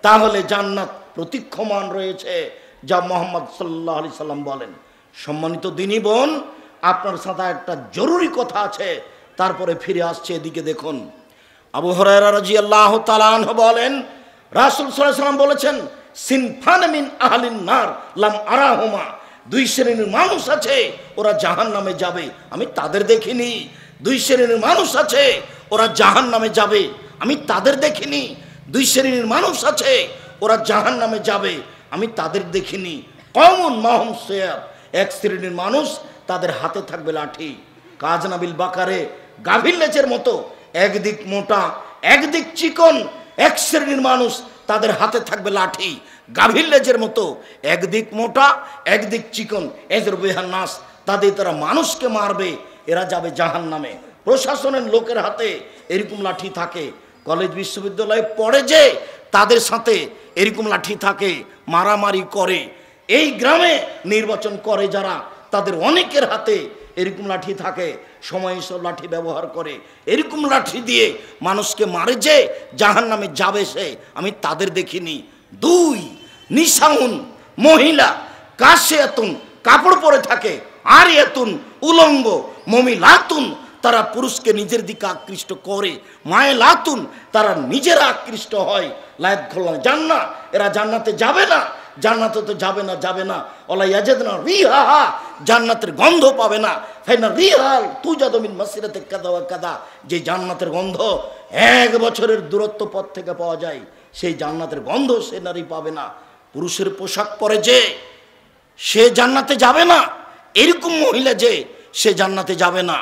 তাহলে জান্নাত প্রতীক্ষমান রয়েছে, যা মুহাম্মদ সাল্লাল্লাহু আলাইহি সাল্লাম বলেন। সম্মানিত দিনী বোন, আপনার সাথে একটা জরুরি কথা আছে, তারপরে ফিরে আসছে। এদিকে দেখুন, আবু হুরায়রা রাদিয়াল্লাহু তাআলা আনহু বলেন, রাসূল সাল্লাল্লাহু আলাইহি সাল্লাম বলেছেন, সিনফান মিন আহলিন নার লাম আরাহুমা, দুই শ্রেণীর মানুষ আছে ওরা জাহান্নামে যাবে, আমি তাদের দেখিনি। দুই শ্রেণীর মানুষ আছে ওরা জাহান্নামে যাবে, আমি তাদের দেখিনি। দুই শ্রেণীর মানুষ আছে ওরা জাহান্নামে যাবে, আমি তাদের দেখিনি। কওমুন মাহুম সিয়াব, এক শ্রেণীর মানুষ তাদের হাতে থাকবে লাঠি, কাজনাবিল বাকারে, গাভীর লেজের মতো, একদিক মোটা একদিক চিকন। এক শ্রেণীর মানুষ তাদের হাতে থাকবে লাঠি, গাভীর লেজের মতো, একদিক মোটা একদিক চিকন। এজরুবিহান নাস, তাদের তারা মানুষকে মারবে, এরা যাবে জাহান্নামে। প্রশাসনের লোকের হাতে এরকম লাঠি থাকে, কলেজ বিশ্ববিদ্যালয়ে পড়ে যে তাদের সাথে এরকম লাঠি থাকে, মারামারি করে। এই গ্রামে নির্বাচন করে যারা, তাদের অনেকের হাতে এরকম লাঠি থাকে, সময় সব লাঠি ব্যবহার করে, এরকম লাঠি দিয়ে মানুষকে মারে যে জাহান্নামে যাবে সে, আমি তাদের দেখিনি। দুই, নিসাউন, মহিলা, কাশিয়াতুন, কাপড় পরে থাকে, আর এতুন, উলঙ্গ, মমিলাতুন, তারা পুরুষকে নিজের দিকে আকৃষ্ট করে, মায়ে লাতুন, তারা নিজেরা আকৃষ্ট হয়, লায়াত খোলা জান্নাত, এরা জান্নাতে যাবে না, জান্নাতে তো যাবে না, যাবে না। ওলা ইয়াজিদনা রিহা, জান্নাতের গন্ধ পাবে না। ফাইনা রিহাল তুজাদু মিন মাসিরাতি কাদা ওয়া কাদা, যে জান্নাতের গন্ধ 1 বছরের দূরত্ব পথ থেকে পাওয়া যায়, সেই জান্নাতের গন্ধ সে নারী পাবে না। পুরুষের পোশাক পরে যে সে জান্নাতে যাবে না, এরকম মহিলা যে সে জান্নাতে যাবে না।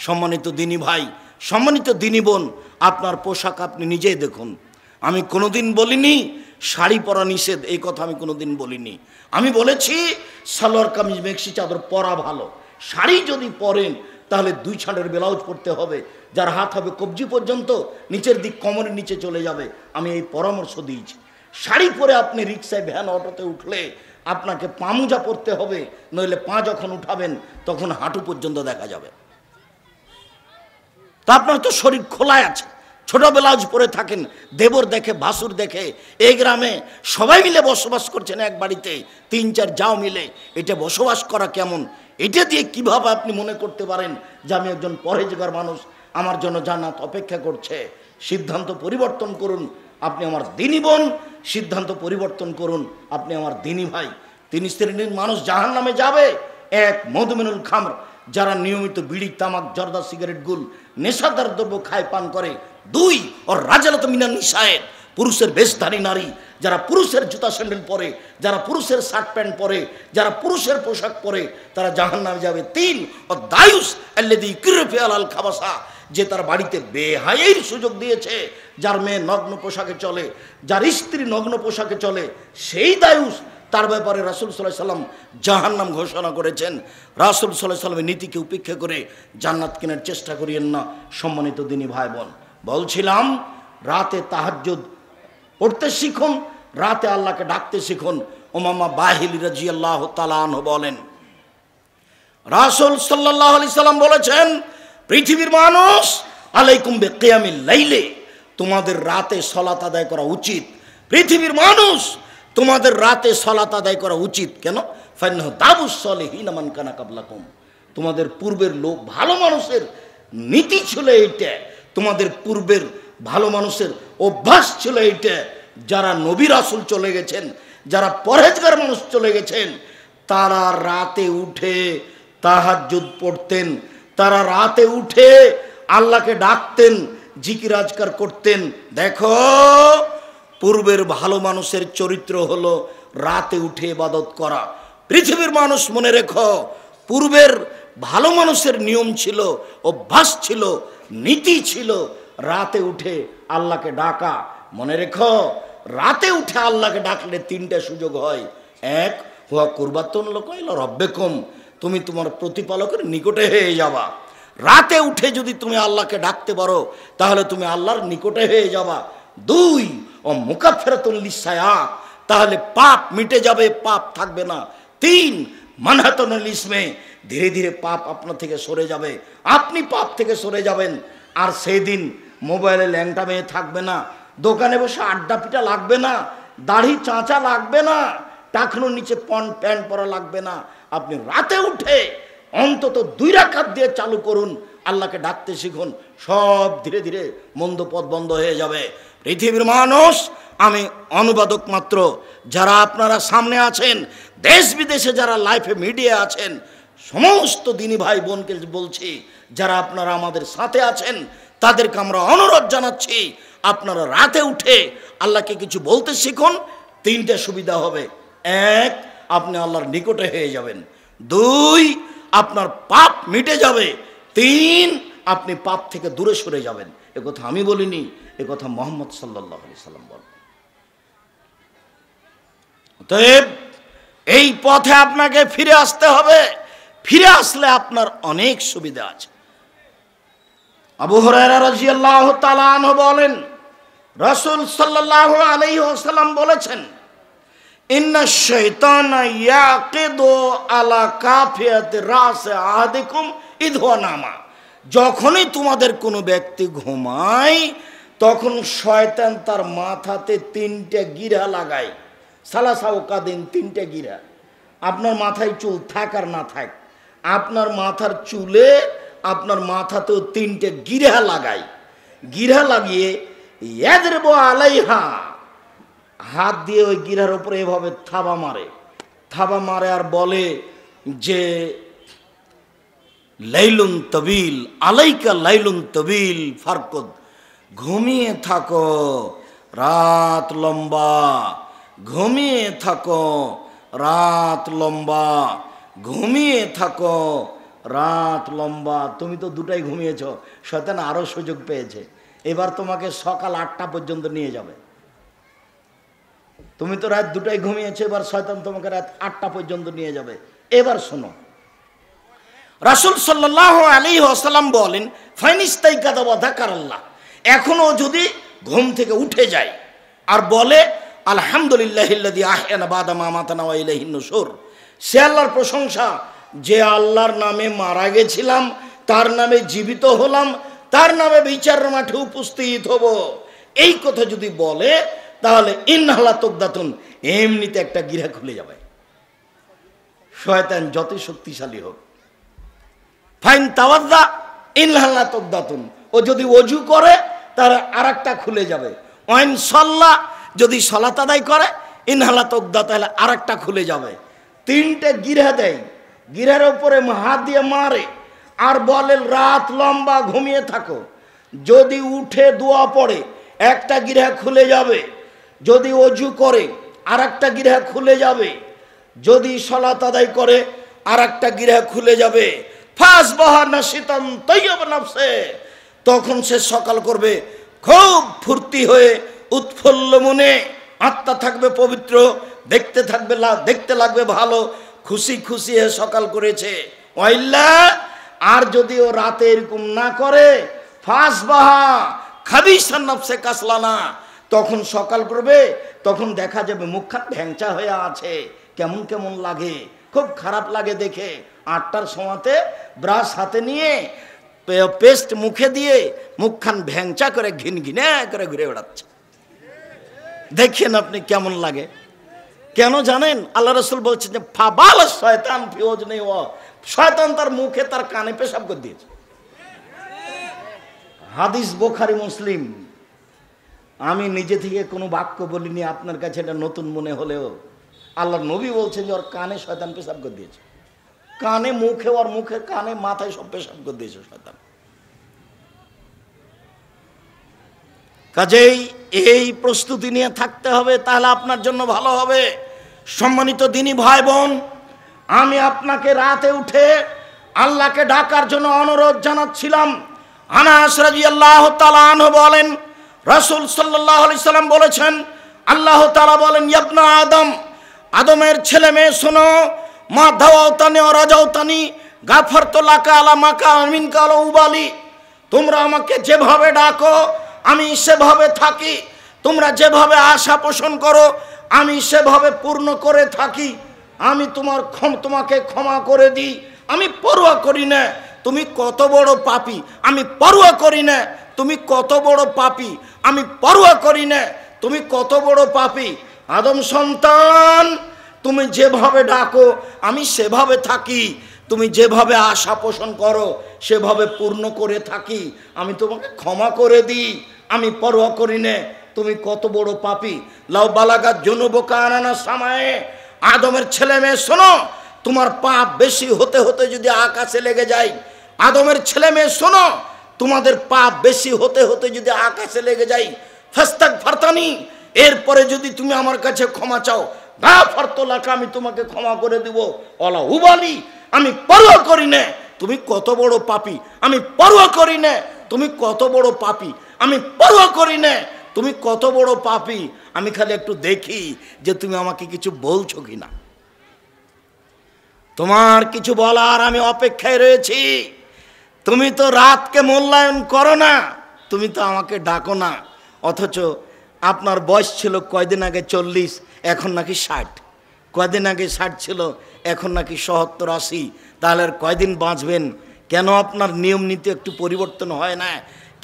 সম্মানিত দিনী ভাই, সম্মানিত দিনী বোন, আপনার পোশাক আপনি নিজেই দেখুন। আমি কোনোদিন বলিনি শাড়ি পরা নিষেধ, এই কথা আমি কোনোদিন বলিনি। আমি বলেছি সালোয়ার কামিজ মেক্সি চাদর পরা ভালো। শাড়ি যদি পরেন তাহলে 2 ছাড়ের ব্লাউজ পরতে হবে, যার হাত হবে কবজি পর্যন্ত, নিচের দিক কোমরের নিচে চলে যাবে। আমি এই পরামর্শ দিয়েছি। শাড়ি পরে আপনি রিক্সায়, ভ্যান, অটোতে উঠলে আপনাকে পামুজা পরতে হবে, নইলে পা যখন উঠাবেন তখন হাঁটু পর্যন্ত দেখা যাবে। তা আপনার তো শরীর খোলায় আছে, ছোট ব্লাউজ পরে থাকেন, দেবর দেখে, ভাসুর দেখে। এই গ্রামে সবাই মিলে বসবাস করছেন এক বাড়িতে, 3-4 যাও মিলে। এটা বসবাস করা কেমন? এটা দিয়ে কিভাবে আপনি মনে করতে পারেন যে আমি একজন পরহেজগার মানুষ, আমার জন্য জান্নাত অপেক্ষা করছে? সিদ্ধান্ত পরিবর্তন করুন। আপনি আমার দিনী বোন, সিদ্ধান্ত পরিবর্তন করুন। আপনি আমার দিনী ভাই। 3 শ্রেণীর মানুষ জাহান্নামে যাবে। 1, মধুমিনুল খামর, যারা নিয়মিত বিড়ি, তামাক, জর্দা, সিগারেট, গুল, নেশাদার দ্রব্য খায়, পান করে। 2, ওর রাজালত মিনান নিসায়ের, পুরুষের বেশধারী নারী, যারা পুরুষের জুতা স্যান্ডেল পরে, যারা পুরুষের শার্ট প্যান্ট পরে, যারা পুরুষের পোশাক পরে, তারা জাহান্নামে যাবে। 3, ও দায়ুস আল্লাযী ইউকিরু আলাল খাবাসা, যে তার বাড়িতে বেহায়ার সুযোগ দিয়েছে, যার মেয়ে নগ্ন পোশাকে চলে, যার স্ত্রী নগ্ন পোশাকে চলে, সেই দায়ুস। তার ব্যাপারে রাসূল সাল্লাল্লাহু আলাইহি সাল্লাম জাহান্নাম ঘোষণা করেছেন। রাসূল সাল্লাল্লাহু আলাইহি সাল্লামের নীতিকে উপেক্ষা করে জান্নাত কেনার চেষ্টা করিয়েন না। সম্মানিত দিনী ভাই বোন, বলছিলাম রাতে তাহাজ্জুদ পড়তে শিখুন, রাতে আল্লাহকে ডাকতে শিখুন। উমামা বাহিলি রাদিয়াল্লাহু তাআলা আনহু বলেন, রাসূল সাল্লাল্লাহু আলাইহি সাল্লাম বলেছেন, পৃথিবীর মানুষ, আলাইকুম বিকিয়ামিল লাইলে, তোমাদের রাতে সালাত আদায় করা উচিত। পৃথিবীর মানুষ, তোমাদের রাতে সালাত আদায় করা উচিত। কেন? ফাইন্নাহু দাবুস সলিহিন মান কানা কাবলাকুম, তোমাদের পূর্বের লোক, ভালো মানুষের নীতি ছিল এইটা, তোমাদের পূর্বের ভালো মানুষের অভ্যাস ছিল এইটা। যারা নবী রাসূল চলে গেছেন, যারা পরহেজগার মানুষ চলে গেছেন, তারা রাতে উঠে তাহাজ্জুদ পড়তেন, তারা রাতে উঠে আল্লাহকে ডাকতেন, জিকির আজকার করতেন। দেখো, পূর্বের ভালো মানুষের চরিত্র হলো রাতে উঠে ইবাদত করা। পৃথিবীর মানুষ মনে রেখো, পূর্বের ভালো মানুষের নিয়ম ছিল, অভ্যাস ছিল, নীতি ছিল রাতে উঠে আল্লাহকে ডাকা। মনে রেখো, রাতে উঠে আল্লাহকে ডাকলে তিনটা সুযোগ হয়। এক, হুয়া কুরবাতুন লাকুম ইলা রাব্বিকুম, তুমি তোমার প্রতিপালকের নিকটে হয়ে যাবা। রাতে উঠে যদি তুমি আল্লাহকে ডাকতে পারো তাহলে তুমি আল্লাহর নিকটে হয়ে যাবা। দুই, ও মুকাফফিরাতুল লিসায়াত, তাহলে পাপ মিটে যাবে, পাপ থাকবে না। তিন, মানহাতুল ইসমে, ধীরে ধীরে পাপ আপনার থেকে সরে যাবে, আপনি পাপ থেকে সরে যাবেন। আর সেই দিন মোবাইলে ল্যাংটা মেয়ে থাকবে না, দোকানে বসে আড্ডা পিটা লাগবে না, দাড়ি চাঁচা লাগবে না, টাকনুর নিচে প্যান্ট পরা লাগবে না। আপনি রাতে উঠে অন্তত 2 রাকাত দিয়ে চালু করুন, আল্লাহকে ডাকতে শিখুন, সব ধীরে ধীরে মন্দ পথ বন্ধ হয়ে যাবে। পৃথিবীর মানুষ, আমি অনুবাদক মাত্র, যারা আপনারা সামনে আছেন, দেশ বিদেশে যারা লাইফে মিডিয়া আছেন, সমস্ত দিনী ভাই বোনকে বলছি, যারা আপনারা আমাদের সাথে আছেন তাদেরকে আমরা অনুরোধ জানাচ্ছি, আপনারা রাতে উঠে আল্লাহকে কিছু বলতে শিখুন। 3টে সুবিধা হবে। 1, আপনি আল্লাহর নিকটে হয়ে যাবেন। 2, আপনার পাপ মিটে যাবে। 3, আপনি পাপ থেকে দূরে সরে যাবেন। একথা আমি বলিনি, একথা মুহাম্মদ সাল্লাল্লাহু আলাইহি সাল্লাম বলেন। অতএব এই পথে আপনাকে ফিরে আসতে হবে। ফিরে আসলে আপনার অনেক সুবিধা আছে। আবু হুরায়রা রাদিয়াল্লাহু তাআলা আনহু বলেন, রাসূল সাল্লাল্লাহু আলাইহি ওয়াসাল্লাম বলেছেন, ইন্না শাইতানা ইয়াকিদু আলা কাফিয়াতি রাস আহাদিকুম ইদ হুয়া নামা, যখনই তোমাদের কোনো ব্যক্তি ঘুমায় তখন শয়তান তার মাথাতে 3টে গিরা লাগায়। সালাসাও কাদিন, 3টে গিরা। আপনার মাথায় চুল থাক আর না থাক, আপনার মাথার চুলে আপনার মাথাতেও 3টে গিরা লাগায়। গিরা লাগিয়ে ইয়াদরিবু আলাইহা, হাত দিয়ে ওই গিরার উপরে এভাবে থাবা মারে আর বলে যে লাইলুন তবিল আলাইকা লাইলুন তবিল ফারকুদ, ঘুমিয়ে থাকো রাত লম্বা, ঘুমিয়ে থাকো রাত লম্বা, ঘুমিয়ে থাকো রাত লম্বা। তুমি তো 2টাই ঘুমিয়েছ, শয়তান আরো সুযোগ পেয়েছে, এবার তোমাকে সকাল 8টা পর্যন্ত নিয়ে যাবে। তুমি তো রাত 2টায় ঘুমিয়েছো, এবার শয়তান তোমাকে রাত 8টা পর্যন্ত নিয়ে যাবে। এবার শোনো, রাসূল সাল্লাল্লাহু আলাইহি ওয়াসাল্লাম বলেন, ফাইনিস্তাইকাদা ওয়া যাকারাল্লাহ, এখনো যদি ঘুম থেকে উঠে যায় আর বলে আলহামদুলিল্লাহিল্লাযী আহয়ানা বাদা মা মাতানা ওয়া ইলাইহিন নুশুর, সে আল্লাহর প্রশংসা যে আল্লাহর নামে মারা গেছিলাম, তার নামে জীবিত হলাম, তার নামে বিচারের মাঠে উপস্থিত হব, এই কথা যদি বলে তাহলে ইনহালা তুকদাতুন, এমনিতে একটা গিরা খুলে যাবে। শয়তান যতই শক্তিশালী হোক। ফাইন তাওয়াজ্জা ইনহালা তুকদাতুন, ও যদি ওযু করে তার আরেকটা খুলে যাবে। ওয়াইন সাল্লা, যদি সালাত আদায় করে, ইনহালা তুকদা, তাহলে আরেকটা খুলে যাবে। 3টে গিরা দেয়, গিরার উপরে হাত দিয়ে মারে আর বলে রাত লম্বা ঘুমিয়ে থাকো। যদি উঠে দোয়া পড়ে একটা গিরা খুলে যাবে, যদি ওযু করে আরেকটা গিরা খুলে যাবে, যদি সালাত আদায় করে আরেকটা গিরা খুলে যাবে। ফাসবাহা নাশিতান তাইয়্যিব নাফসে, তখন সে সকাল করবে খুব ফুর্তি হয়ে, উৎফুল্ল মনে, আত্মা থাকবে পবিত্র, দেখতে লাগবে ভালো, খুশি খুশি হয়ে সকাল করেছে। ওয়াইল্লা, আর যদি ও রাতে এরকম না করে, ফাসবাহা খাবিসান নাফসে কাসলানা, তখন সকাল করবে, তখন দেখা যাবে মুখখান ভ্যাংচা হয়ে আছে, কেমন কেমন লাগে, খুব খারাপ লাগে দেখে। 8টার সময়তে ব্রাশ হাতে নিয়ে পেস্ট মুখে দিয়ে মুখখান ভ্যাংচা করে ঘিনঘিনে করে ঘুরে বেড়াচ্ছে, দেখেন আপনি কেমন লাগে। কেন জানেন? আল্লাহ রাসূল বলছেন যে ফাবাল শয়তান ফি ওজনি, শয়তান তার মুখে তার কানে পেশাব করে দিয়েছে। হাদিস বুখারী মুসলিম। আমি নিজে থেকে কোনো বাক্য বলিনি, আপনার কাছে এটা নতুন মনে হলেও আল্লাহ নবী বলছেন যে ওর কানে শয়তান পেশাব করে দিয়েছে, কানে, মুখে, ওর মুখে, কানে, মাথায় সব পেশাব করে দিয়েছে শয়তান। কাজেই এই প্রস্তুতি নিয়ে থাকতে হবে, তাহলে আপনার জন্য ভালো হবে। সম্মানিত দিনী ভাই বোন, আমি আপনাকে রাতে উঠে আল্লাহকে ডাকার জন্য অনুরোধ জানাচ্ছিলাম। আনাস রাদিয়াল্লাহু তাআলা আনহু বলেন, রাসূল সাল্লাল্লাহু আলাইহি সাল্লাম বলেছেন, আল্লাহ তাআলা বলেন, ইবনা আদম, আদমের ছেলে মেয়ে শোনো, মা দাওয়াতানি ওয়া রাজাউতানি গাফারতু লাকা আলা মাকা মিনকা আলা উবালি, তোমরা আমাকে যেভাবে ডাকো আমি সেভাবে থাকি, তোমরা যেভাবে আশা পোষণ করো আমি সেভাবে পূর্ণ করে থাকি। আমি তোমাকে ক্ষমা করে দিই, আমি পরোয়া করি না তুমি কত বড় পাপী, আমি পরোয়া করি না তুমি কত বড় পাপী, আমি পরোয়া করি না তুমি কত বড় পাপী। আদম সন্তান, তুমি যেভাবে ডাকো আমি সেভাবে থাকি, তুমি যেভাবে আশা পোষণ করো সেভাবে পূর্ণ করে থাকি, আমি তোমাকে ক্ষমা করে দিই, আমি পরোয়া করি না তুমি কত বড় পাপী। লাউ বালাগাত জুনুবুকা আনানা সামায়ে, আদমের ছেলে মেয়ে শোনো, তোমার পাপ বেশি হতে হতে যদি আকাশে লেগে যায়, আদমের ছেলে মেয়ে শোনো, তোমাদের পাপ বেশি হতে হতে যদি আকাশে লেগে যায়, ফাস্তাগফারতানি, এরপরে যদি তুমি আমার কাছে ক্ষমা চাও, গাফারতু লাকা, আমি তোমাকে ক্ষমা করে দিব, ওয়ালা উবালি, আমি পরোয়া করি না তুমি কত বড় পাপী, আমি পরোয়া করি না তুমি কত বড় পাপী, আমি পরোয়া করি না তুমি কত বড় পাপী, আমি খালি একটু দেখি যে তুমি আমাকে কিছু বলছো কিনা, তোমার কিছু বলার আমি অপেক্ষায় রয়েছি। তুমি তো রাতকে মূল্যায়ন করো না, তুমি তো আমাকে ডাকো না, অথচ আপনার বয়স ছিল কয়দিন আগে 40, এখন নাকি 60, কয়দিন আগে 60 ছিল, এখন নাকি 70 80, তাহলে আর কয়দিন বাঁচবেন? কেন আপনার নিয়ম নীতি একটু পরিবর্তন হয় না?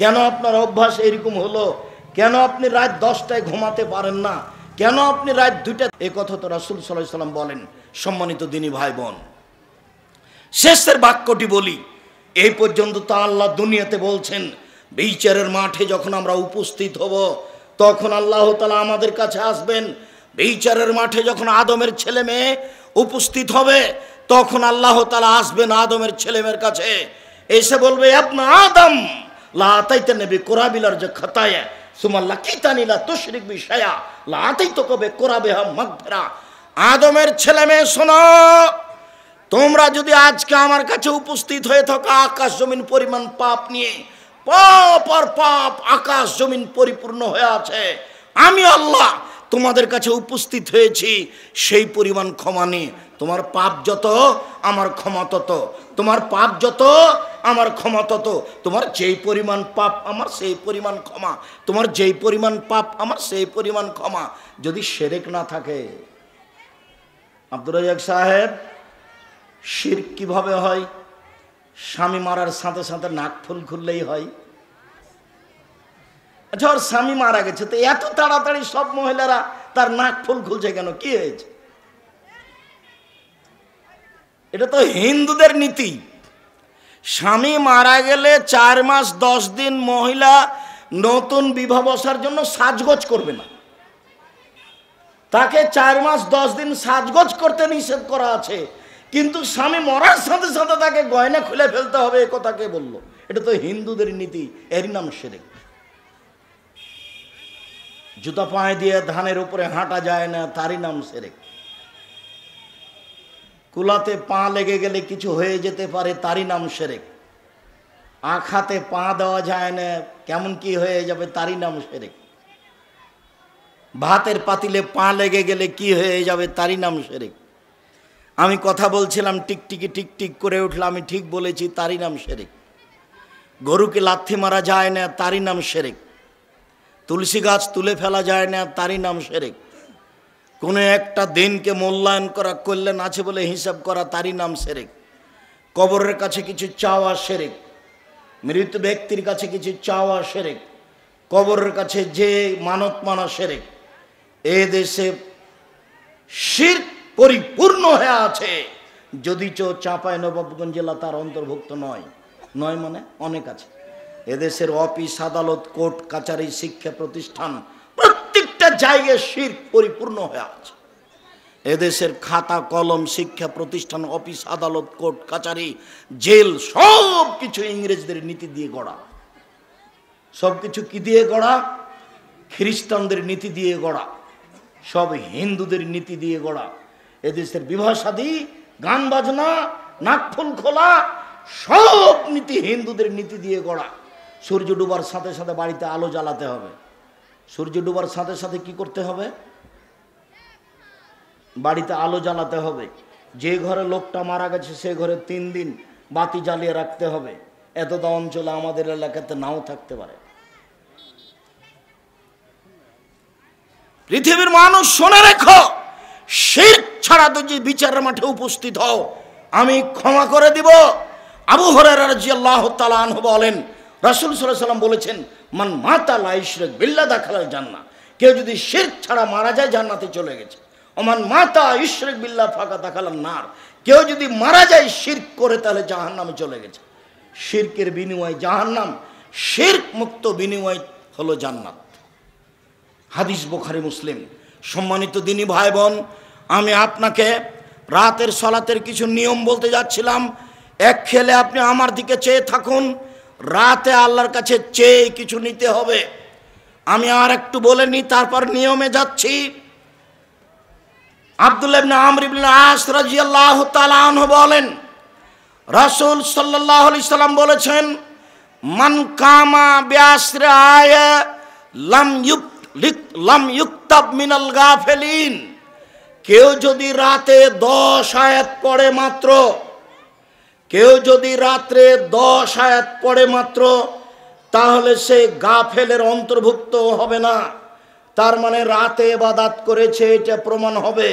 কেন আপনার অভ্যাস এরকম হলো? কেন আপনি রাত 10টায় ঘুমাতে পারেন না? কেন আপনি রাত 2টা? এই কথা তো রাসূল সাল্লাল্লাহু আলাইহি সাল্লাম বলেন। সম্মানিত দিনী ভাই বোন, শেষের বাক্যটি বলি, এই পর্যন্ত তো আল্লাহ দুনিয়াতে বলছেন, বিচারের মাঠে যখন আমরা উপস্থিত হব তখন আল্লাহ তাআলা আমাদের কাছে আসবেন। বিচারের মাঠে যখন আদমের ছেলে মেয়ে উপস্থিত হবে তখন আল্লাহ তাআলা আসবেন আদমের ছেলে মেয়ের কাছে, এসে বলবে, ইবনা আদম লা আতাইতানি বিকুরাবিলার যে খাতায়া সুম্মা লাকিতানি লা তুশরিক বি শাইআ লা আতাইতুকা বিকুরাবিহা মাগফিরা। আদমের ছেলে মেয়ে শোনো, তোমরা যদি আজকে আমার কাছে উপস্থিত হয়ে থাকো আকাশ জমিন পরিমাণ পাপ নিয়ে, পাপ আর পাপ, আকাশ জমিন পরিপূর্ণ হয়ে আছে, আমি আল্লাহ তোমাদের কাছে উপস্থিত হয়েছি সেই পরিমাণ ক্ষমা নিয়ে। তোমার পাপ যত আমার ক্ষমা তত, তোমার পাপ যত আমার ক্ষমা তত, তোমার যেই পরিমাণ পাপ আমার সেই পরিমাণ ক্ষমা, তোমার যেই পরিমাণ পাপ আমার সেই পরিমাণ ক্ষমা। যদি শিরক না থাকে, আব্দুর রাজ্জাক সাহেব, শিরক কিভাবে হয়? স্বামী মারার সাথে সাথে নাক ফুল খুললেই হয়। আচ্ছা, ওর স্বামী মারা গেছে, তো এত তাড়াতাড়ি সব মহিলারা তার নাক ফুল খুলছে কেন? কি হয়েছে? এটা তো হিন্দুদের নীতি। স্বামী মারা গেলে 4 মাস 10 দিন মহিলা নতুন বিবাহ বসার জন্য সাজগোজ করবে না, তাকে 4 মাস 10 দিন সাজগোজ করতে নিষেধ করা আছে, কিন্তু স্বামী মরার সাথে সাথে তাকে গয়না খুলে ফেলতে হবে, এ কথা কে বললো? এটা তো হিন্দুদের নীতি, এরই নাম শিরক। জুতা পায়ে দিয়ে ধানের উপরে হাঁটা যায় না, তারই নাম শিরক। কুলাতে পা লেগে গেলে কিছু হয়ে যেতে পারে, তারই নাম শিরক। আখাতে পা দেওয়া যায় না, কেমন কি হয়ে যাবে, তারই নাম শিরক। ভাতের পাতিলে পা লেগে গেলে কি হয়ে যাবে, তারই নাম শিরক। আমি কথা বলছিলাম, টিকটিকি টিকটিক করে উঠলাম, আমি ঠিক বলেছি, তারই নাম শিরক। গরুকে লাথি মারা যায় না, তারই নাম শিরক। তুলসী গাছ তুলে ফেলা যায় না, তারই নাম শিরক। কোনো একটা দিনকে মূল্যায়ন করা, কল্যাণ আছে বলে হিসাব করা, তারই নাম শিরক। কবরের কাছে কিছু চাওয়া শিরক, মৃত ব্যক্তির কাছে কিছু চাওয়া শিরক, কবরের কাছে যে মানত মানা শিরক। এ দেশে শিরক পরিপূর্ণ হয়ে আছে, যদিচ চাঁপাইনবাবগঞ্জ জেলা তার অন্তর্ভুক্ত নয়। নয় মানে অনেক আছে। এদেশের অফিস আদালত কোর্ট কাচারি শিক্ষা প্রতিষ্ঠান প্রত্যেকটা জায়গায় শিরক পরিপূর্ণ হয়ে আছে। এদেশের খাতা কলম, শিক্ষা প্রতিষ্ঠান, অফিস আদালত, কোর্ট কাচারি, জেল সব কিছু ইংরেজদের নীতি দিয়ে গড়া। সব কিছু কি দিয়ে গড়া? খ্রিস্টানদের নীতি দিয়ে গড়া, সব হিন্দুদের নীতি দিয়ে গড়া। এদেশের বিবাহ শাদী, গান বাজনা, নাকফুল খোলা সব নীতি হিন্দুদের নীতি দিয়ে গড়া। সূর্য ডুবার সাথে সাথে বাড়িতে আলো জ্বালাতে হবে। সূর্য ডুবার সাথে সাথে কি করতে হবে? বাড়িতে আলো জ্বালাতে হবে। যে ঘরে লোকটা মারা গেছে সে ঘরে 3 দিন বাতি জ্বালিয়ে রাখতে হবে। এতটা অঞ্চলে আমাদের এলাকাতে নাও থাকতে পারে। পৃথিবীর মানুষ শুনে রেখো, শিরক ছাড়া তো যে বিচারের মাঠে উপস্থিত হও আমি ক্ষমা করে দিব। আবু হুরায়রা রাদিয়াল্লাহু তাআলা আনহু বলেন, রাসূল সাল্লাল্লাহু আলাইহি ওয়াসাল্লাম বলেছেন, মান মাতা লা ইশরিক বিল্লাহ দাখালাল জান্নাহ। কেউ যদি শিরক ছাড়া মারা যায় জান্নাতে চলে গেছে। ওমান মাতা ইশরিক বিল্লাহ ফাকাদ দাখালান নার। কেউ যদি মারা যায় শিরক করে তাহলে জাহান্নামে চলে গেছে। শিরকের বিনিময় জাহান্নাম, শিরক মুক্ত বিনিময় হলো জান্নাত। হাদিস বুখারী মুসলিম। সম্মানিত দিনী ভাই বোন, আমি আপনাকে রাতের সালাতের কিছু নিয়ম বলতে যাচ্ছিলাম। এক খেলে আপনি আমার দিকে চেয়ে থাকুন, রাতে আল্লাহর কাছে চেয়ে কিছু নিতে হবে। আমি আর একটু বলে নিই, তারপর নিয়মে যাচ্ছি। আব্দুল্লাহ ইবনে আমর ইবনে আস রাদিয়াল্লাহু তাআলা আনহু বলেন, রাসূল সাল্লাল্লাহু আলাইহি সাল্লাম বলেছেন, মান কামা বিআশরি আয়া লাম ইউক্তাব মিনাল গাফিলিন। কেউ যদি রাতে 10 আয়াত পড়ে মাত্র, কেউ যদি রাত্রে 10 আয়াত পড়ে মাত্র, তাহলে সে গাফেলের অন্তর্ভুক্ত হবে না। তার মানে রাতে ইবাদত করেছে, এটা প্রমাণ হবে।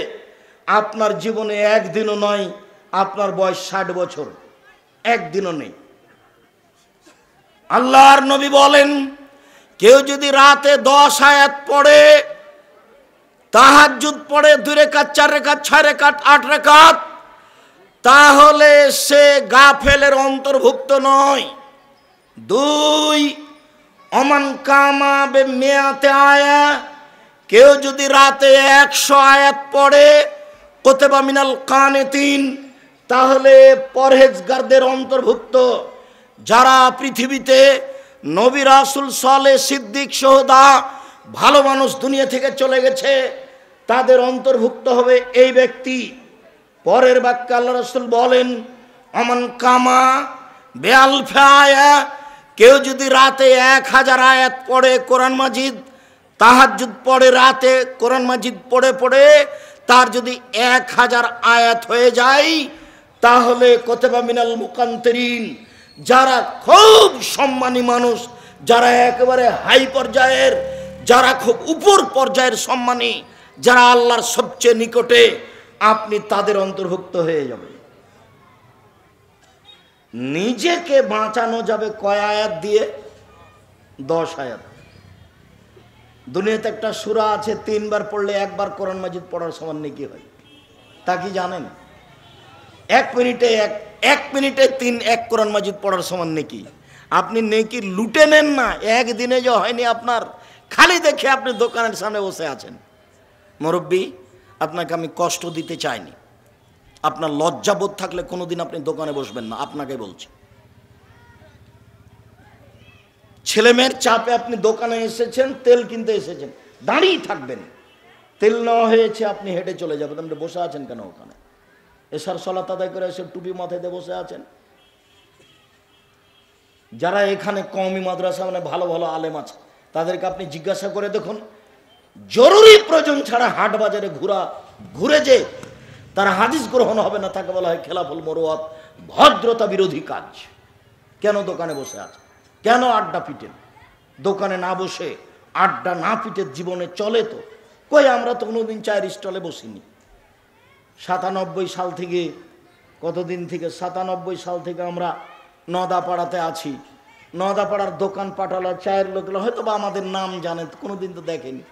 আপনার জীবনে একদিনও নয়, আপনার বয়স 60 বছর, একদিনও নেই। আল্লাহর নবী বলেন, কেউ যদি রাতে 10 আয়াত পড়ে, তাহাজ্জুদ পড়ে 2 রাকাত, 4 রাকাত, 6 রাকাত, 8 রাকাত, তাহলে সে গাফেলের অন্তর্ভুক্ত নয়। 2, অমান কামা বে মিয়াতে আয়া। কেউ যদি রাতে 100 আয়াত পড়ে, কুতিবা মিনাল কানিতিন, তাহলে পরহেজগারদের অন্তর্ভুক্ত। যারা পৃথিবীতে নবী রাসূল সালেহ সিদ্দিক সোহদা ভালো মানুষ দুনিয়া থেকে চলে গেছে, তাদের অন্তর্ভুক্ত হবে এই ব্যক্তি। পরের বাক্যে আল্লাহ রাসূল বলেন, অমান কামা বিআলফি আয়া। কেউ যদি রাতে 1000 আয়াত পড়ে কোরআন মাজিদ, তাহাজ্জুদ পড়ে রাতে কোরআন মাজিদ পড়ে পড়ে তার যদি 1000 আয়াত হয়ে যায়, তাহলে কুতিবা মিনাল মুকান্তিরিন। যারা খুব সম্মানী মানুষ, যারা একেবারে হাই পর্যায়ের, যারা খুব উপর পর্যায়ের সম্মানী, যারা আল্লাহর সবচেয়ে নিকটে, আপনি তাদের অন্তর্ভুক্ত হয়ে যাবেন। নিজেকে বাঁচানো যাবে কয় আয়াত দিয়ে? 10 আয়াত। দুনিয়াতে একটা সূরা আছে, 3 বার পড়লে 1 বার কোরআন মাজিদ পড়ার সমান নেকি হয়, তা কি জানেন? 1 মিনিটে 1 কোরআন মাজিদ পড়ার সমান নেকি। আপনি নেকি লুটে নেন না, একদিনে যে হয়নি আপনার। খালি দেখে আপনি দোকানের সামনে বসে আছেন। মুরব্বী, আপনাকে আমি কষ্ট দিতে চাইনি। আপনার লজ্জাবোধ থাকলে কোনোদিন আপনি দোকানে বসবেন না, আপনাকে বলছি। ছেলেমেয়ের চাপে আপনি দোকানে এসেছেন, তেল কিনতে এসেছেন, দাঁড়িয়ে থাকবেন। তেল নেওয়া হয়েছে, আপনি হেঁটে চলে যাবেন। আপনি বসে আছেন কেন ওখানে? এশার সালাত আদায় করে এসে টুপি মাথায় দিয়ে বসে আছেন। যারা এখানে কওমি মাদ্রাসা মানে ভালো ভালো আলেম আছে, তাদেরকে আপনি জিজ্ঞাসা করে দেখুন, জরুরি প্রয়োজন ছাড়া হাট বাজারে ঘুরে যে তার হাদিস গ্রহণ হবে না, তাকে বলা হয় খেলাফুল মুরুয়াত, ভদ্রতা বিরোধী কাজ। কেন দোকানে বসে আছে? কেন আড্ডা পিটেন? দোকানে না বসে আড্ডা না পিটে জীবনে চলে তো? কই, আমরা তো কোনোদিন চায়ের স্টলে বসিনি। 97 সাল থেকে, কতদিন থেকে, 97 সাল থেকে আমরা নদাপাড়াতে আছি। নদাপাড়ার দোকান পাঠালো চায়ের লোকগুলো হয়তো বা আমাদের নাম জানে, কোনোদিন তো দেখেনি।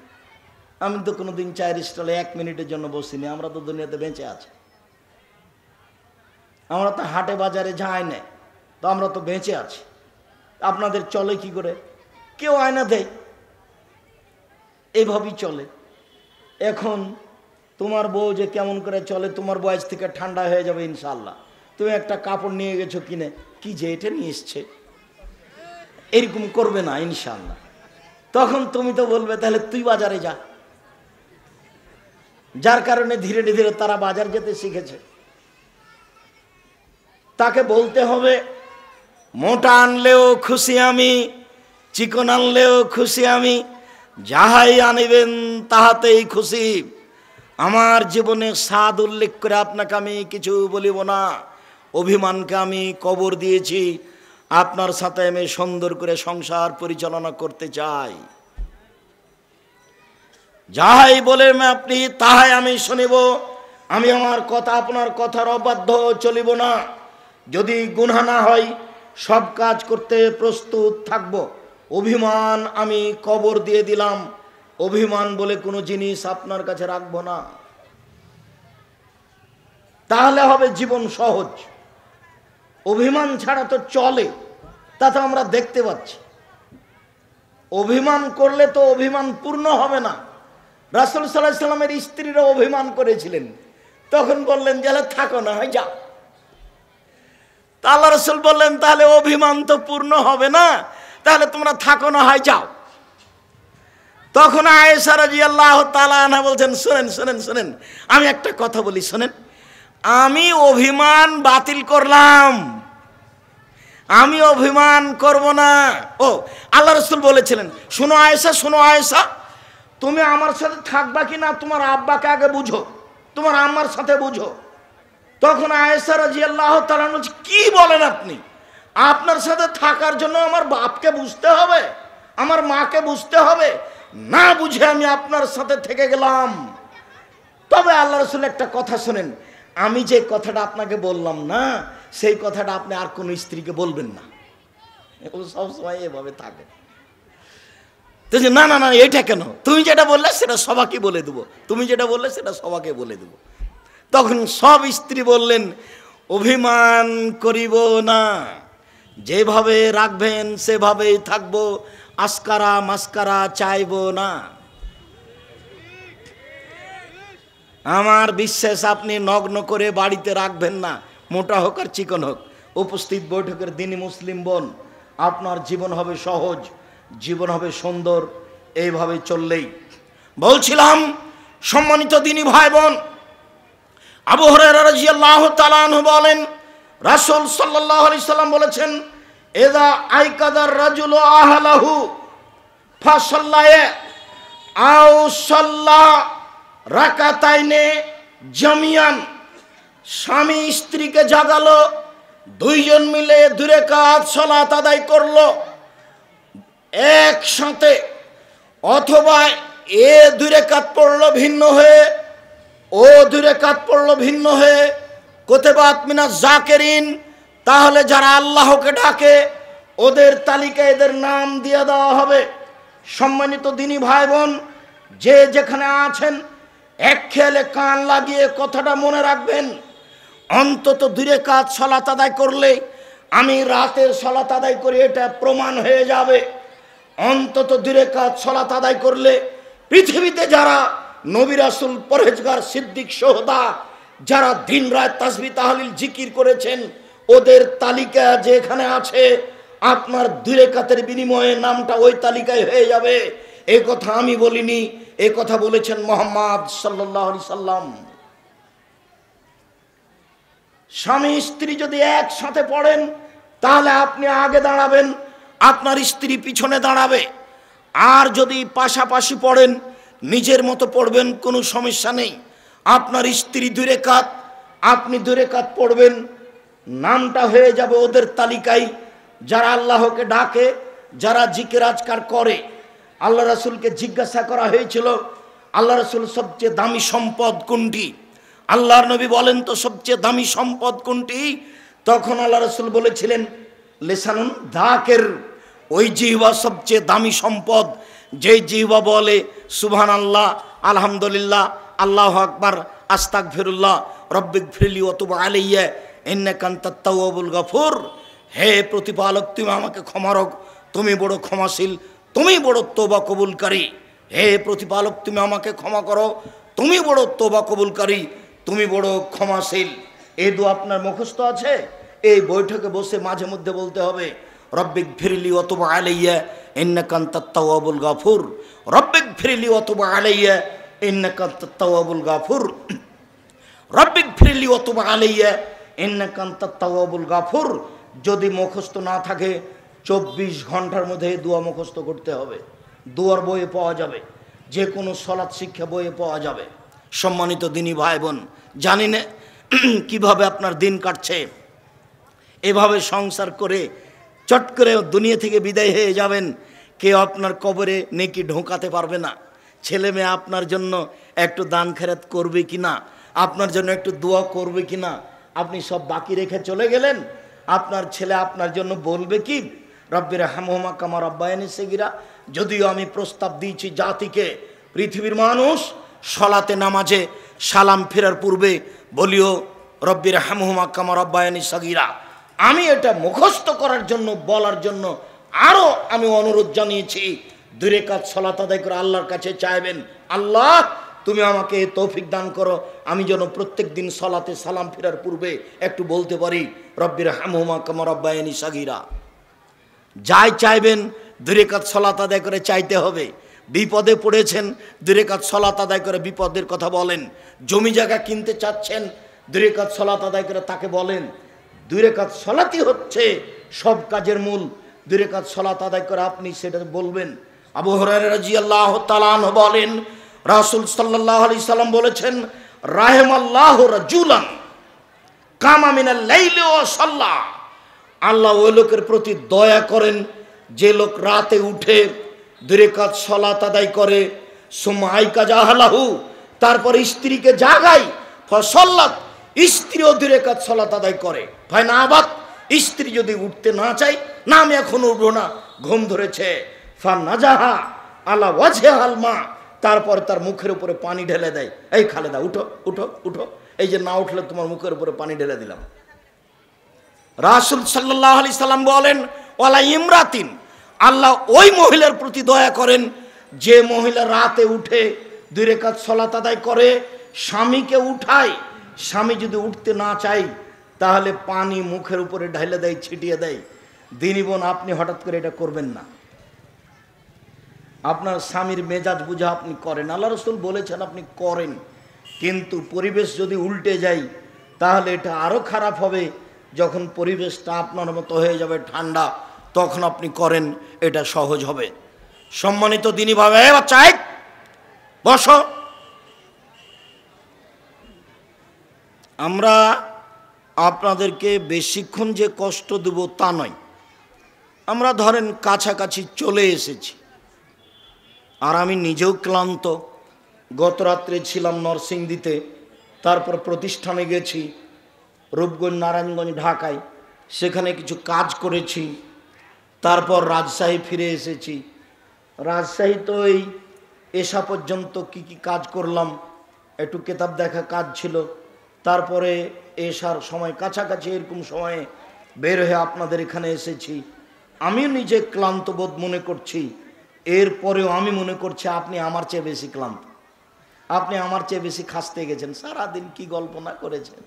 আমি তো কোনোদিন চায়ের স্টলে 1 মিনিটের জন্য বসিনি। আমরা তো দুনিয়াতে বেঁচে আছি, আমরা তো হাটে বাজারে যাই না, তো আমরা তো বেঁচে আছি। আপনাদের চলে কি করে? কেউ আয়না দেয়, এইভাবেই চলে। এখন তোমার বউ যে কেমন করে চলে তোমার বয়স থেকে ঠান্ডা হয়ে যাবে ইনশাআল্লাহ। তুমি একটা কাপড় নিয়ে গেছো কিনে, কি যে এটা নিয়ে এসছে, এরকম করবে না ইনশাআল্লাহ। তখন তুমি তো বলবে তাহলে তুই বাজারে যা। যার কারণে ধীরে ধীরে তারা বাজার যেতে শিখেছে। তাকে বলতে হবে মোটা আনলেও খুশি আমি, চিকন আনলেও খুশি আমি, যাহাই আনিবেন তাহাতেই খুশি। আমার জীবনে স্বাদ উল্লেখ করে আপনাকে আমি কিছু বলিব না। অভিমানকে আমি কবর দিয়েছি, আপনার সাথে আমি সুন্দর করে সংসার পরিচালনা করতে চাই। যাহাই বলেন আপনি তাহাই আমি শুনিব, আমি আমার কথা আপনার কথার অবাধ্য চলিব না। যদি গুনাহ না হয় সব কাজ করতে প্রস্তুত থাকব। অভিমান আমি কবর দিয়ে দিলাম, অভিমান বলে কোনো জিনিস আপনার কাছে রাখবো না। তাহলে হবে জীবন সহজ। অভিমান ছাড়া তো চলে, তা তো আমরা দেখতে পাচ্ছি। অভিমান করলে তো অভিমান পূর্ণ হবে না। রাসূল সাল্লাল্লাহু আলাইহি সাল্লামের স্ত্রীরা অভিমান করেছিলেন, তখন বললেন যে থাকো না হয় যাও। তা আল্লাহ রাসূল বললেন তাহলে অভিমান তো পূর্ণ হবে না, তাহলে তোমরা থাকো না হয় যাও। তখন আয়েশা রাদিয়াল্লাহু তাআলা আনহা বলছেন শুনেন শুনেন শুনেন, আমি একটা কথা বলি শুনেন, আমি অভিমান বাতিল করলাম, আমি অভিমান করব না। ও আল্লাহ রাসূল বলেছিলেন শোনো আয়েশা, শোনো আয়েশা, তুমি আমার সাথে থাকবা কি না তোমার আব্বাকে আগে বুঝো, তোমার আম্মার সাথে বুঝো। তখন আয়েশা রাদিয়াল্লাহু তাআলা বলছে কি বলেন আপনি, আপনার সাথে থাকার জন্য আমার বাপকে বুঝতে হবে, আমার মাকে বুঝতে হবে, না বুঝে আমি আপনার সাথে থেকে গেলাম। তবে আল্লাহ রাসূল একটা কথা শুনেন, আমি যে কথাটা আপনাকে বললাম না, সেই কথাটা আপনি আর কোনো স্ত্রীকে বলবেন না। ও সবসময় এভাবে থাকে। তো না না না এটা কেন, তুমি যেটা বললে সেটা সবাইকে বলে দেবো, তুমি যেটা বললে সেটা সবাইকে বলে দেবো। তখন সব স্ত্রী বললেন অভিমান করিব না, যেভাবে রাখবেন সেভাবেই থাকবো, আস্কারা মাস্কারা চাইব না। আমার বিশ্বাস আপনি নগ্ন করে বাড়িতে রাখবেন না, মোটা হোক আর চিকন হোক। উপস্থিত বৈঠকের দিনী মুসলিম বোন, আপনার জীবন হবে সহজ, জীবন হবে সুন্দর, এইভাবে চললেই। বলছিলাম সম্মানিত দিনী ভাই বোন, আবু হুরায়রা রাদিয়াল্লাহু তাআলা আনহু বলেন রাসূল সাল্লাল্লাহু আলাইহি সাল্লাম বলেছেন ইযা আইকাদার রাজুলু আহলাহু ফাসাল্লায়া আও সাল্লা রাকাতাইনে জামিয়ান, স্বামী স্ত্রীকে জাগালো, দুইজন মিলে দুই রাকাত সালাত আদায় করলো একসাথে, অথবা এ দুই রাকাত পড়লো ভিন্ন হয়ে, ও দুই রাকাত পড়লো ভিন্ন হয়ে। কুতিবাত মিনাজ জাকিরিন, তাহলে যারা আল্লাহকে ডাকে ওদের তালিকায় এদের নাম দিয়ে দেওয়া হবে। সম্মানিত দিনী ভাই বোন, যে যেখানে আছেন এক খেয়ালে কান লাগিয়ে কথাটা মনে রাখবেন, অন্তত দুই রাকাত সালাত আদায় করলে আমি রাতের সালাত আদায় করি এটা প্রমাণ হয়ে যাবে। অন্তত দুই রাকাত সালাত আদায় করলে পৃথিবীতে যারা নবী রাসূল পরহেজগার সিদ্দিক সোহদা যারা দিন রাত তাসবিহ তাহলিল জিকির করেছেন ওদের তালিকা যেখানে আছে, আপনার দুই রাকাতের বিনিময়ে নামটা ওই তালিকায় হয়ে যাবে। এই কথা আমি বলিনি, এই কথা বলেছেন মুহাম্মদ সাল্লাল্লাহু আলাইহি সাল্লাম। স্বামী স্ত্রী যদি একসাথে পড়েন তাহলে আপনি আগে দাঁড়াবেন, আপনার স্ত্রী পিছনে দাঁড়াবে। আর যদি পাশাপাশি পড়েন নিজের মতো পড়বেন, কোনো সমস্যা নেই। আপনার স্ত্রী দুই রাকাত, আপনি দুই রাকাত পড়বেন, নামটা হয়ে যাবে ওদের তালিকায় যারা আল্লাহকে ডাকে, যারা জিকির আজকার করে। আল্লাহ রাসূলকে জিজ্ঞাসা করা হয়েছিল আল্লাহ রাসূল সবচেয়ে দামি সম্পদ কোনটি? আল্লাহর নবী বলেন তো সবচেয়ে দামি সম্পদ কোনটি? তখন আল্লাহ রাসূল বলেছিলেন লিসানুন যাকির, ওই জিহ্বা সবচেয়ে দামি সম্পদ, যে জিহ্বা বলে সুবহানাল্লাহ, আলহামদুলিল্লাহ, আল্লাহু আকবার, আস্তাগফিরুল্লাহ, রব্বিগফিরলি ওয়া তুব আলাইয়া ইন্নাকা আনতাত তাওয়াবুল গফুর। হে প্রতিপালক তুমি আমাকে ক্ষমা করো, তুমি বড় ক্ষমাশীল, তুমি বড় তওবা কবুলকারী। হে প্রতিপালক তুমি আমাকে ক্ষমা করো, তুমি বড় তওবা কবুলকারী, তুমি বড় ক্ষমাশীল। এই দোয়া আপনার মুখস্থ আছে? এই বৈঠকে বসে মাঝে মধ্যে বলতে হবে, রব্বিক ফিরলি ওয়া তুব আলাইয়া ইন্নাকা আনতাত তাওয়াবুল গাফুর, রব্বিক ফিরলি ওয়া তুব আলাইয়া ইন্নাকা আনতাত তাওয়াবুল গাফুর, রব্বিক ফিরলি ওয়া তুব আলাইয়া ইন্নাকা আনতাত তাওয়াবুল গাফুর। যদি মুখস্থ না থাকে 24 ঘন্টার মধ্যে এই দোয়া মুখস্থ করতে হবে। দোয়ার বইয়ে পাওয়া যাবে, যে কোনো সলাৎ শিক্ষা বইয়ে পাওয়া যাবে। সম্মানিত দিনী ভাই বোন, জানি না কীভাবে আপনার দিন কাটছে। এভাবে সংসার করে চট করে দুনিয়া থেকে বিদায় হয়ে যাবেন, কেউ আপনার কবরে নেকি ঢোকাতে পারবে না। ছেলে মেয়ে আপনার জন্য একটু দান খেরাত করবে কি না, আপনার জন্য একটু দোয়া করবে কি না, আপনি সব বাকি রেখে চলে গেলেন। আপনার ছেলে আপনার জন্য বলবে কি, রব্বির হামহুমা কামা রাব্বায়ানি সগীরা। যদিও আমি প্রস্তাব দিয়েছি জাতিকে, পৃথিবীর মানুষ সলাতে নামাজে সালাম ফেরার পূর্বে বলিও রব্বির হামহুমা কামা রাব্বায়ানি সগীরা। আমি এটা মুখস্থ করার জন্য, বলার জন্য আরও আমি অনুরোধ জানিয়েছি, 2 রাকাত সালাত আদায় করে আল্লাহর কাছে চাইবেন, আল্লাহ তুমি আমাকে তৌফিক দান করো, আমি যেন প্রত্যেক দিন সালাতে সালাম ফেরার পূর্বে একটু বলতে পারি রব্বির হামহুমা কামা রাব্বায়ানি সগীরা। যাই চাইবেন 2 রাকাত সালাত আদায় করে চাইতে হবে। বিপদে পড়েছেন, 2 রাকাত সালাত আদায় করে বিপদের কথা বলেন। জমি জায়গা কিনতে চাচ্ছেন, 2 রাকাত সালাত আদায় করে তাকে বলেন। 2 রাকাত সালাতই হচ্ছে সব কাজের মূল। 2 রাকাত সালাত আদায় করে আপনি সেটা বলবেন। আবু হুরায়রা রাদিয়াল্লাহু তাআলা আনহু বলেন, রাসূল সাল্লাল্লাহু আলাইহি সাল্লাম বলেছেন, রাহিমাল্লাহু রাজুলান কামা মিনাল লাইলি ওয়া সাল্লা। আল্লাহ ওই লোকের প্রতি দয়া করেন যে লোক রাতে উঠে 2 রাকাত সালাত আদায় করে, সুম্মা আইকা জাহালাহু, তারপরে স্ত্রীকে জাগায়, ফসল্লাত, স্ত্রীও 2 রাকাত সালাত আদায় করে, ফাইনা আবাদ, স্ত্রী যদি উঠতে না চাই, না আমি এখন উঠবো না, ঘুম ধরেছে, ফানাজাহা আলা ওয়াজহিল মা, তারপর তার মুখের উপরে পানি ঢেলে দেয়, এই খালেদা উঠো উঠো উঠো, এই যে না উঠলে তোমার মুখের উপরে পানি ঢেলে দিলাম। রাসূল সাল্লাল্লাহু আলাইহি সাল্লাম বলেন, ওয়ালা ইমরাতিন, আল্লাহ ওই মহিলার প্রতি দয়া করেন যে মহিলা রাতে উঠে 2 রাকাত সালাত আদায় করে, স্বামীকে উঠায়, স্বামী যদি উঠতে না চায় তাহলে পানি মুখের উপরে ঢেলে দেয়, ছিটিয়ে দেয়। দিনী বোন, আপনি হঠাৎ করে এটা করবেন না। আপনার স্বামীর মেজাজ বুঝা আপনি করেন, আল্লাহ রাসূল বলেছেন আপনি করেন, কিন্তু পরিবেশ যদি উল্টে যায় তাহলে এটা আরও খারাপ হবে। যখন পরিবেশটা আপনার মতো হয়ে যাবে ঠান্ডা, তখন আপনি করেন, এটা সহজ হবে। সম্মানিত দিনী ভাবে, বাচ্চাই বসো। আমরা আপনাদেরকে বেশিক্ষণ যে কষ্ট দেব তা নয়, আমরা ধরেন কাছাকাছি চলে এসেছি, আর আমি নিজেও ক্লান্ত। গত রাত্রে ছিলাম নরসিংদীতে, তারপর প্রতিষ্ঠানে গেছি রূপগঞ্জ, নারায়ণগঞ্জ, ঢাকায়, সেখানে কিছু কাজ করেছি, তারপর রাজশাহী ফিরে এসেছি। রাজশাহী তো এই এসা পর্যন্ত কি কি কাজ করলাম, একটু কিতাব দেখা কাজ ছিল, তারপরে এসার সময় কাছাকাছি এরকম সময়ে বের হয়ে আপনাদের এখানে এসেছি। আমিও নিজে ক্লান্ত বোধ মনে করছি, এরপরেও আমি মনে করছি আপনি আমার চেয়ে বেশি ক্লান্ত, আপনি আমার চেয়ে বেশি খাসতে গেছেন। সারাদিন কি গল্প না করেছেন,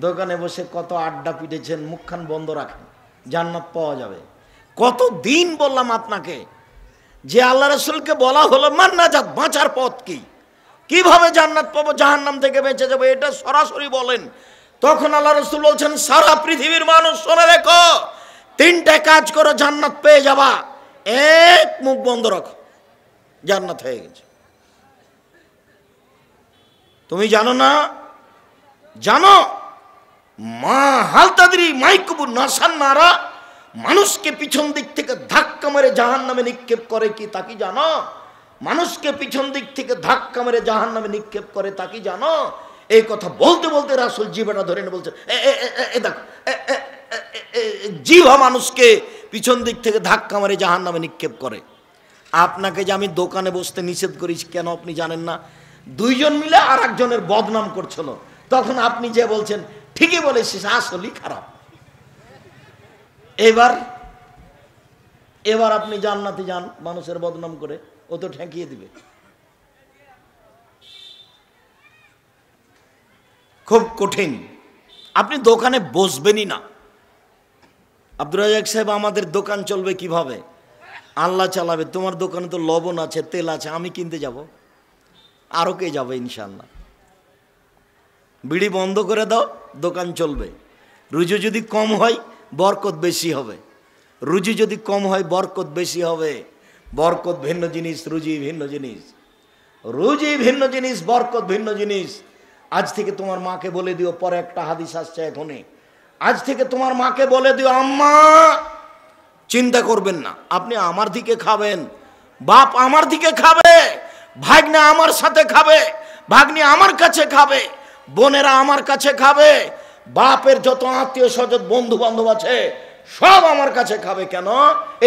দোকানে বসে কত আড্ডা পিটেছেন, মুখখান বন্ধ রাখেন, জান্নাত পাওয়া যাবে। কত দিন বললাম আপনাকে যে আল্লাহ রাসূলকে বলা হলো মান নাজাত, বাঁচার পথ কি, কিভাবে জান্নাত পাবো, জাহান্নাম থেকে বেঁচে যাবো, এটা সরাসরি বলেন। তখন আল্লাহ রাসূল বলছেন, সারা পৃথিবীর মানুষ শুনে রেখো, 3টে কাজ করো জান্নাত পেয়ে যাবা। এক, মুখ বন্ধ রাখো, জান্নাত হয়ে গেছে। তুমি জানো না? জানো? মা হালতাদরি মাইকুবুর নাসান নারা, মানুষকে পিছন দিক থেকে ধাক্কা মেরে জাহান্নামে নিক্ষেপ করে কি তা কি জানো? মানুষকে পিছন দিক থেকে ধাক্কা মেরে জাহান্নামে নিক্ষেপ করে তা কি জানো? এই কথা বলতে বলতে রাসূল জিহ্বাটা ধরে নিয়ে বলছেন, দেখো, জিহ্বা মানুষকে পিছন দিক থেকে ধাক্কা মেরে জাহান্নামে নিক্ষেপ করে। আপনাকে যে আমি দোকানে বসতে নিষেধ করেছি কেন আপনি জানেন না? 2 জন মিলে আর একজনের বদনাম করছিল, তখন আপনি যে বলছেন ঠিকই বলেছিস, আসলেই খারাপ। এবার আপনি জান্নাতে যান মানুষের বদনাম করে, ও তো ঠেকিয়ে দিবে। খুব কঠিন। আপনি দোকানে বসবেনই না। আব্দুর রাজ্জাক সাহেব, আমাদের দোকান চলবে কিভাবে? আল্লাহ চালাবে। তোমার দোকানে তো লবণ আছে, তেল আছে, আমি কিনতে যাব, আরও কে যাবে? ইনশাল্লাহ। বিড়ি বন্ধ করে দাও, দোকান চলবে। রুজি যদি কম হয় বরকত বেশি হবে, রুজি যদি কম হয় বরকত বেশি হবে। বরকত ভিন্ন জিনিস, রুজি ভিন্ন জিনিস। রুজি ভিন্ন জিনিস, বরকত ভিন্ন জিনিস। আজ থেকে তোমার মাকে বলে দিও, পরে একটা হাদিস আসছে এখনই, আজ থেকে তোমার মাকে বলে দিও, আম্মা চিন্তা করবেন না, আপনি আমার দিকে খাবেন, বাপ আমার দিকে খাবে, ভাগ্নে আমার সাথে খাবে, ভাগ্নি আমার কাছে খাবে, বোনেরা আমার কাছে খাবে, বাপের যত আত্মীয় স্বজন বন্ধু বান্ধব আছে সব আমার কাছে খাবে। কেন?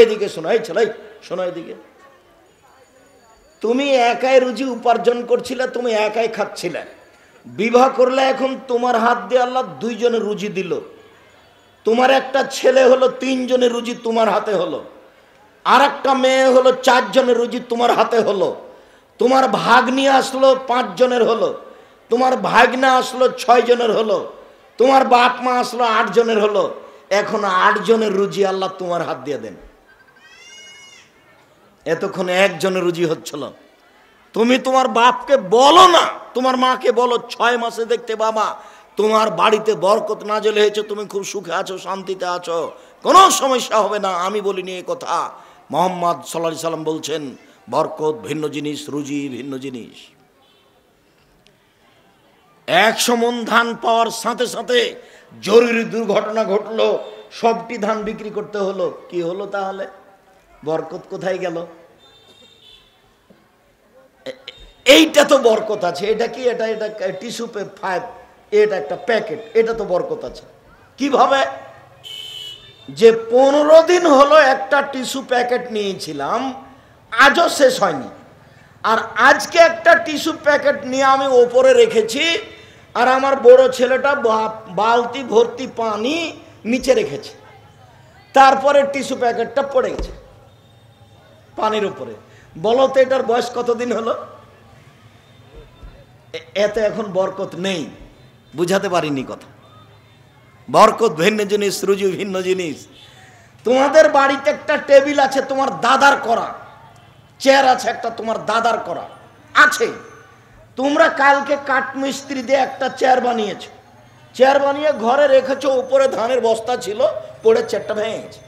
এদিকে শোনো, এই ছেলে শোনো, এদিকে। তুমি একাই রুজি উপার্জন করছিলে, তুমি একাই খাচ্ছিলে। বিবাহ করলে এখন তোমার হাত দিয়ে আল্লাহ দুইজনের রুজি দিল। তোমার একটা ছেলে হলো, তিনজনের রুজি তোমার হাতে হলো। আর একটা মেয়ে হলো, চারজনের রুজি তোমার হাতে হলো। তোমার ভাগ্নি আসলো, 5 জনের হলো। তোমার ভাগনা আসলো, 6 জনের হলো। তোমার বাপ মা আসলো, 8 জনের হলো। এখন 8 জনের রুজি আল্লাহ তোমার হাত দিয়ে দেন। এতক্ষণ 1 জনের রুজি হচ্ছিল। তুমি তোমার বাপকে বলো না, তোমার মাকে বলো, 6 মাসে দেখতে বাবা তোমার বাড়িতে বরকত নাজেল হয়েছে, তুমি খুব সুখে আছো, শান্তিতে আছো, কোনো সমস্যা হবে না। আমি বলিনি এই কথা, মুহাম্মদ সাল্লাল্লাহু আলাইহি সাল্লাম বলছেন, বরকত ভিন্ন জিনিস, রুজি ভিন্ন জিনিস। 100 মণ ধান পাওয়ার সাথে সাথে জরুরি দুর্ঘটনা ঘটলো, সবটি ধান বিক্রি করতে হলো। কি হলো তাহলে? বরকত কোথায় গেল? এইটা তো বরকত আছে। এটা কি? এটা টিস্যু পেপার 5, এটা একটা প্যাকেট, এটা তো বরকত আছে। কিভাবে? যে 15 দিন হলো একটা টিস্যু প্যাকেট নিয়েছিলাম, আজও শেষ হয়নি। আর আজকে একটা টিস্যু প্যাকেট নিয়ে আমি ওপরে রেখেছি, আর আমার বড় ছেলেটা বালতি ভর্তি পানি নিচে রেখেছে। তারপরে টিস্যু প্যাকেটটা পড়ে গেছে পানির উপরে। বলো তো এটার বয়স কতদিন হলো? এতে এখন বরকত নেই। বুঝাতে পারিনি কথা। বরকত ভিন্ন জিনিস, রুজি ভিন্ন জিনিস। তোমাদের বাড়িতে একটা টেবিল আছে তোমার দাদার করা, চেয়ার আছে একটা তোমার দাদার করা আছে। তোমরা কালকে কাঠমিস্ত্রি দিয়ে একটা চেয়ার বানিয়েছো, চেয়ার বানিয়ে ঘরে রেখেছো, উপরে ধানের বস্তা ছিল, পড়ে চেয়ারটা ভেঙে গেছে।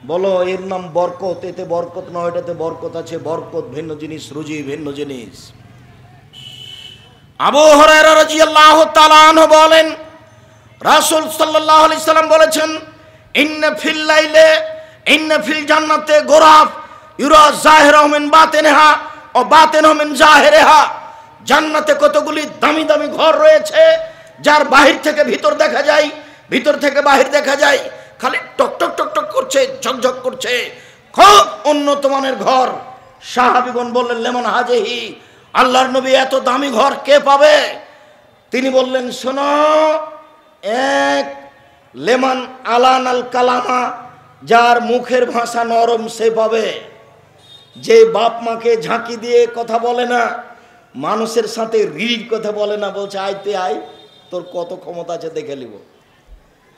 বলো এর নাম বরকত? এতে বরকত নয়, এটাতে বরকত আছে। বরকত ভিন্ন জিনিস, রুজি ভিন্ন জিনিস। আবু হুরায়রা রাদিয়াল্লাহু তাআলা আনহু বলেন, রাসূল সাল্লাল্লাহু আলাইহি সাল্লাম বলেছেন, ইন্না ফিল লাইলে ইন্না ফিল জান্নাতে গোরাফ ইউরা যাহিরুহু মিন বাতিনহা ও বাতিনহু মিন যাহিরিহা। জান্নাতে কতগুলি দামি দামি ঘর রয়েছে, যার বাহির থেকে ভিতর দেখা যায়, ভিতর থেকে বাহির দেখা যায়, খালি টক টক টক টক করছে, ঝকঝক করছে, খুব উন্নত মানের ঘর। সাহাবীগণ বললেন, লেমান হাজিহি, আল্লাহর নবী এত দামি ঘর কে পাবে? তিনি বললেন, শোনো, এক লেমান আলান আল কালামা, যার মুখের ভাষা নরম সে পাবে। যে বাপ মাকে ঝাঁকি দিয়ে কথা বলে না, মানুষের সাথে রিড কথা বলে না, বলছে আইতে আয়, তোর কত ক্ষমতা আছে দেখে লিব।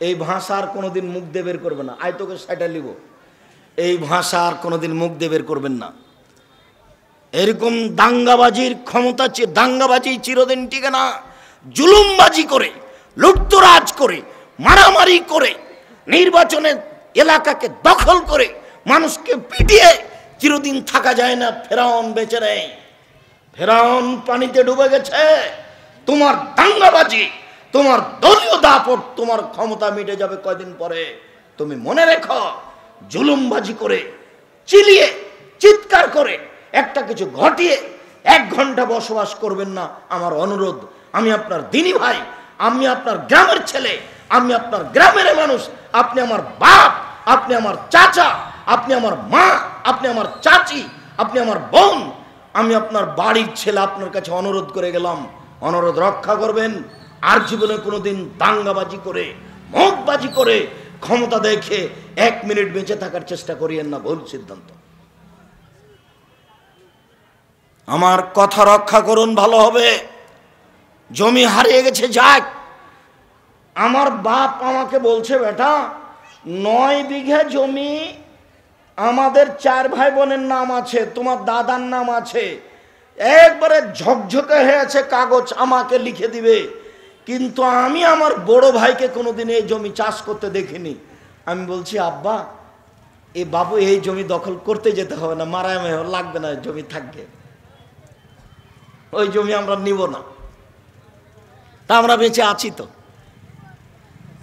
এই ভাষা আর কোনোদিন মুখ দিয়ে বের করবে না, আয় তোকে সেটা লিব। এই ভাষা আর কোনোদিন মুখ দিয়ে বের করবেন না। এরকম দাঙ্গাবাজির ক্ষমতা, দাঙ্গাবাজি চিরদিন টিকে না। জুলুমবাজি করে, লুটতরাজ করে, মারামারি করে, নির্বাচনে এলাকাকে দখল করে, মানুষকে পিটিয়ে চিরদিন থাকা যায় না। ফেরাউন বেঁচে নেই, ফেরাউন পানিতে ডুবে গেছে। তোমার দাঙ্গাবাজি, তোমার দলীয় দাপট, তোমার ক্ষমতা মিটে যাবে কয়দিন পরে। তুমি মনে রেখো, জুলুমবাজি করে, চিলিয়ে, চিৎকার করে, একটা কিছু ঘটিয়ে 1 ঘন্টা বসবাস করবেন না। আমার অনুরোধ, আমি আপনার দিনী ভাই, আমি আপনার গ্রামের ছেলে, আমি আপনার গ্রামের মানুষ, আপনি আমার বাপ, আপনি আমার চাচা, আপনি আমার মা, আপনি আমার চাচি, আপনি আমার বোন, আমি আপনার বাড়ির ছেলে। আপনার কাছে অনুরোধ করে গেলাম, অনুরোধ রক্ষা করবেন। আর জীবনে কোনোদিন দাঙ্গাবাজি করে, মদবাজি করে, ক্ষমতা দেখে 1 মিনিট বেঁচে থাকার চেষ্টা করিয়েন না, ভুল সিদ্ধান্ত। আমার কথা রক্ষা করুন, ভালো হবে। জমি হারিয়ে গেছে, যাক। আমার বাপ আমাকে বলছে, বেটা 9 বিঘা জমি আমাদের 4 ভাই বোনের নাম আছে, তোমার দাদার নাম আছে, একবারে ঝকঝকে হয়ে আছে কাগজ, আমাকে লিখে দিবে, কিন্তু আমি আমার বড় ভাইকে কোনোদিন এই জমি চাষ করতে দেখিনি। আমি বলছি, আব্বা এ বাবু এই জমি দখল করতে যেতে হবে না, মারায় লাগবে না, জমি থাকবে, ওই জমি আমরা নিব না, তা আমরা বেঁচে আছি তো।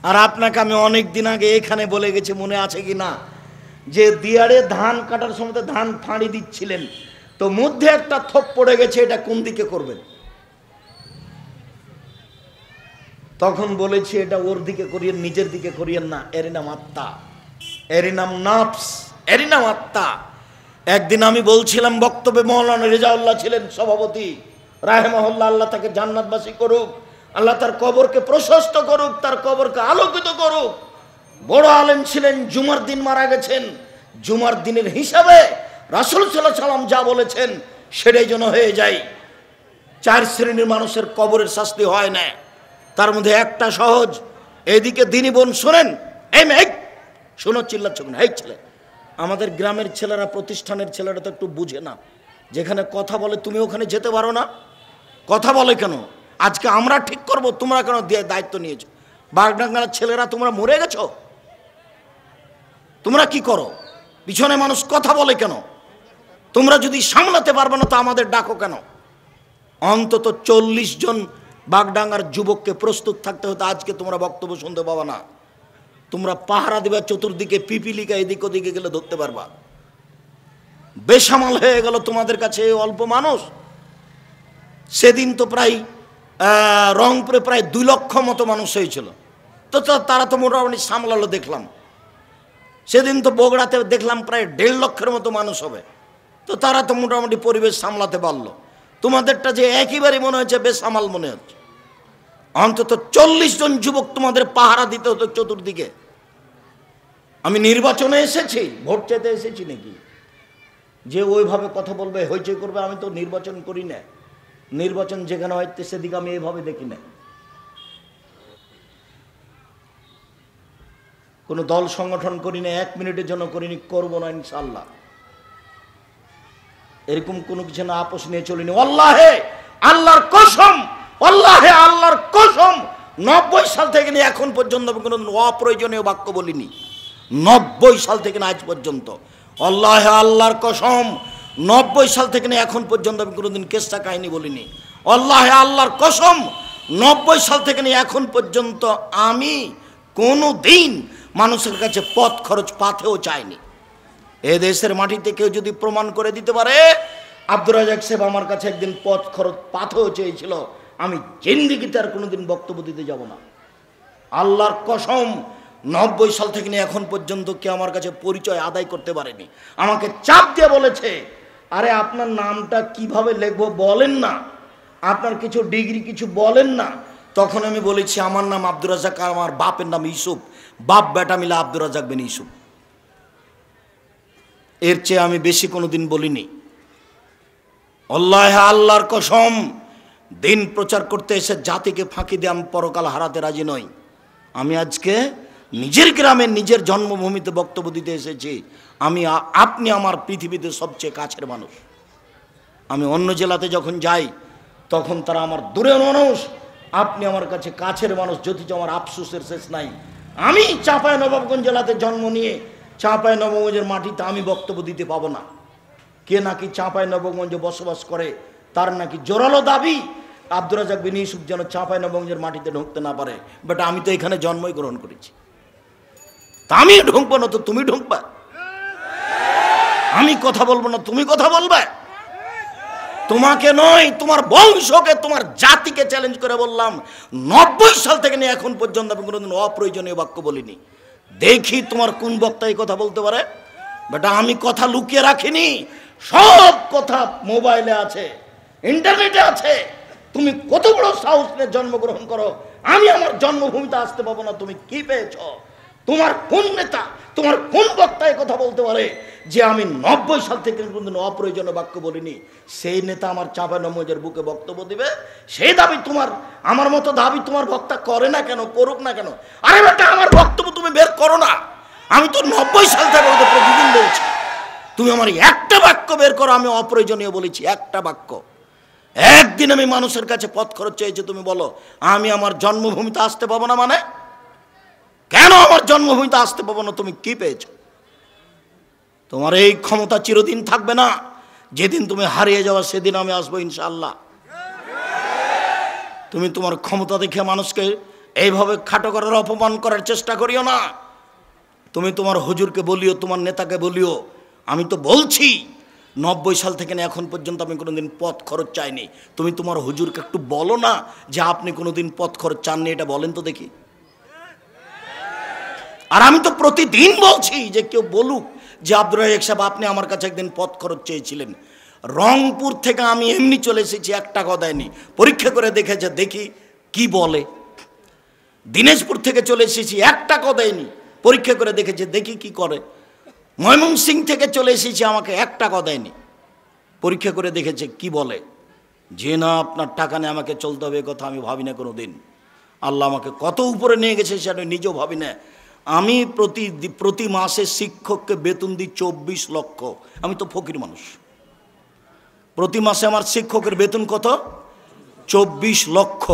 আর আপনাকে আমি অনেক দিন আগে এখানে বলে গেছি, মনে আছে কি না, যে দিয়ারে ধান কাটার সময় ধান ফাঁড়ি দিচ্ছিলেন, তো মধ্যে একটা থোপ পড়ে গেছে, এটা কোন দিকে করবেন? তখন বলেছি, এটা ওর দিকে করিয়েন, নিজের দিকে করিয়েন না, এর নাম আত্মা, এর নাম নফস, এর নাম আত্মা। একদিন আমি বলছিলাম বক্তব্যে, মৌলানা রেজাউল্লাহ ছিলেন সভাপতি রাহেমাহুল্লাহ, আল্লাহ তাকে জান্নাতবাসী করুক, আল্লাহ তার কবরকে প্রশস্ত করুক, তার কবরকে আলোকিত করুক। বড় আলেম ছিলেন, জুমার দিন মারা গেছেন, জুমার দিনের হিসাবে রাসূল সাল্লাল্লাহু আলাইহি ওয়াসাল্লাম যা বলেছেন সেটাই যেন হয়ে যায়। 4 শ্রেণীর মানুষের কবরের শাস্তি হয় না, তার মধ্যে একটা সহজ। এদিকে দিনী বোন শোনেন, এই মেয়ে শোনো, চিল্লাচ্ছ না, এই ছেলে, আমাদের গ্রামের ছেলেরা, প্রতিষ্ঠানের ছেলেরা তো একটু বুঝে না, যেখানে কথা বলে তুমি ওখানে যেতে পারো না, কথা বলে কেন? আজকে আমরা ঠিক করব, তোমরা কেন দায়িত্ব নিয়েছো? বাগডাঙ্গার ছেলেরা তোমরা মরে গেছো, তোমরা কি করো? পিছনে মানুষ কথা বলে কেন? তোমরা যদি সামলাতে পারবে না তো আমাদের ডাকো কেন? অন্তত 40 জন বাগডাঙ্গার যুবককে প্রস্তুত থাকতে হতো, আজকে তোমরা বক্তব্য শুনতে পাবা না, তোমরা পাহারা দিবা চতুর্দিকে, পিপিলিকা এদিক ওদিকে গেলে ধরতে পারবা। বেসামাল হয়ে গেল তোমাদের কাছে অল্প মানুষ। সেদিন তো প্রায় রংপুরে প্রায় 2 লক্ষ মতো মানুষ হয়েছিল, তো তারা তো মোটামুটি সামলালো দেখলাম। সেদিন তো বগুড়াতে দেখলাম প্রায় 1.5 লক্ষের মতো মানুষ হবে, তো তারা তো মোটামুটি পরিবেশ সামলাতে পারলো। তোমাদেরটা যে একেবারে মনে হচ্ছে বেসামাল মনে হচ্ছে। অন্তত 40 জন যুবক তোমাদের পাহারা দিতে হতো চতুর্দিকে। আমি নির্বাচনে এসেছি, ভোট চাইতে এসেছি নাকি যে ওইভাবে কথা বলবে, হইচই করবে? আমি তো নির্বাচন করি না, নির্বাচন যেখানে হয় সেদিকে আমি এইভাবে দেখি না। কোনো দল সংগঠন করি না, 1 মিনিটের জন্য করিনি, করবো না ইনশাআল্লাহ। এরকম কোনো কিছু না, আপোষ নিয়ে চলিনি। আল্লাহে আল্লাহর কসম, আল্লাহে আল্লাহর কসম, 90 সাল থেকে নিয়ে এখন পর্যন্ত আমি কোনো অপ্রয়োজনীয় বাক্য বলিনি। 90 সাল থেকে না আজ পর্যন্ত, আল্লাহে আল্লাহর কসম, 90 সাল থেকে নিয়ে এখন পর্যন্ত আমি কোনোদিন কেসা কাহিনী বলিনি। আল্লাহে আল্লাহর কসম, 90 সাল থেকে নিয়ে এখন পর্যন্ত আমি কোনো দিন মানুষের কাছে পথ খরচ পাথেও চাইনি। এ দেশের মাটিতে কেউ যদি প্রমাণ করে দিতে পারে, আব্দুর রাজ্জাক সাহেব আমার কাছে একদিন পথ খরচ পাথেও চেয়েছিল, আমি জিন্দেগিতে আর কোনোদিন বক্তব্য দিতে যাব না। আল্লাহর কসম, 90 সাল থেকে নিয়ে এখন পর্যন্ত কেউ আমার কাছে পরিচয় আদায় করতে পারেনি। আমাকে চাপ দিয়ে বলেছে, আরে আপনার নামটা কিভাবে লিখবো বলেন না, আপনার কিছু ডিগ্রি কিছু বলেন না। তখন আমি বলেছি, আমার নাম আব্দুর রাজ্জাক, আর আমার বাপের নাম ইউসুফ, বাপ বেটা মিলে আব্দুর রাজ্জাক বিন ইউসুফ। এর চেয়ে আমি বেশি কোনোদিন বলিনি। আল্লাহ আল্লাহর কসম, দিন প্রচার করতে এসে জাতিকে ফাঁকি দিয়ে আমি পরকাল হারাতে রাজি নই। আমি আজকে নিজের গ্রামে, নিজের জন্মভূমিতে বক্তব্য দিতে এসেছি। আপনি আমার পৃথিবীতে সবচেয়ে কাছের মানুষ। আমি অন্য জেলাতে যখন যাই তখন তারা আমার দূরের মানুষ, আপনি আমার কাছে কাছের মানুষ, যদিচ আমার আফসোসের শেষ নাই। আমি চাঁপাইনবাবগঞ্জ জেলাতে জন্ম নিয়ে চাঁপাইনবাবগঞ্জের মাটিতে আমি বক্তব্য দিতে পাবো না। কে নাকি চাঁপাইনবাবগঞ্জে বসবাস করে, তার নাকি জোরালো দাবি আব্দুর রাজ্জাক বিন ইউসুফ যেন চাঁপাইনবাবগঞ্জের মাটিতে ঢুকতে না পারে। বাট আমি তো এখানে জন্মই গ্রহণ করেছি, তা আমি ঢুকবো না তো তুমি ঢুকবা? আমি কথা বলবো না তুমি কথা বলবে? তোমাকে নয়, তোমার বংশকে, তোমার জাতিকে চ্যালেঞ্জ করে বললাম, 90 সাল থেকে নিয়ে এখন পর্যন্ত আমি কোনোদিন অপ্রয়োজনীয় বাক্য বলিনি। দেখি তোমার কোন বক্তা এই কথা বলতে পারে। বেটা, আমি কথা লুকিয়ে রাখিনি, সব কথা মোবাইলে আছে, ইন্টারনেটে আছে। তুমি কত বড় সাহস নিয়ে জন্মগ্রহণ করো, আমি আমার জন্মভূমিতে আসতে পাবো না? তুমি কি পেয়েছ? তোমার কোন নেতা, তোমার কোন বক্তা এই কথা বলতে পারে যে আমি 90 সাল থেকে কোনদিন অপ্রয়োজনীয় বাক্য বলিনি, সেই নেতা আমার চাপা নমজের বুকে বক্তব্য দিবে, সেই দাবি তোমার, আমার মতো দাবি তোমার বক্তা করে না কেন, করুক না কেন? আরে বেটা, আমার বক্তব্য তুমি বের করো না। আমি তো 90 সাল থেকে প্রতিদিন বলছি, তুমি আমার একটা বাক্য বের করো আমি অপ্রয়োজনীয় বলেছি, একটা বাক্য। একদিন আমি মানুষের কাছে পথ খরচ চেয়েছি, তুমি বলো আমি আমার জন্মভূমিতে আসতে পাবো না? মানে কেন আমার জন্মভূমিতে আসতে পাবো না? তুমি কি পেয়েছো? তোমার এই ক্ষমতা চিরদিন থাকবে না। যেদিন তুমি হারিয়ে যাওয়া সেদিন আমি আসবো ইনশাআল্লাহ। তুমি তোমার ক্ষমতা দেখে মানুষকে এইভাবে খাটো করার, অপমান করার চেষ্টা করিও না। তুমি তোমার হুজুরকে বলিও, তোমার নেতাকে বলিও, আমি তো বলছি 90 সাল থেকে এখন পর্যন্ত আমি কোনোদিন পথ খরচ চাইনি। তুমি তোমার হুজুরকে একটু বলো না যে আপনি কোনোদিন পথ খরচ চাননি, এটা বলেন তো দেখি। আর আমি তো প্রতিদিন বলছি যে কেউ বলুক যে আব্দুর রাজ্জাক সাহেব আপনি আমার কাছে একদিন পথ খরচ চেয়েছিলেন। রংপুর থেকে আমি এমনি চলে এসেছি, 1 টাকাও দেয়নি, পরীক্ষা করে দেখেছে, দেখি কি বলে। দিনাজপুর থেকে চলে এসেছি, 1 টাকাও দেয়নি, পরীক্ষা করে দেখেছে, দেখি কি করে। ময়মনসিংহ থেকে চলে এসেছি, আমাকে 1 টাকাও দেয়নি, পরীক্ষা করে দেখেছে কি বলে। যে না আপনার টাকা নিয়ে আমাকে চলতে হবে, এ কথা আমি ভাবি না কোনো দিন। আল্লাহ আমাকে কত উপরে নিয়ে গেছে সেটা নিজেও ভাবি না। আমি প্রতি মাসে শিক্ষককে বেতন দিই 24 লক্ষ। আমি তো ফকির মানুষ। প্রতি মাসে আমার শিক্ষকের বেতন কত? 24 লক্ষ।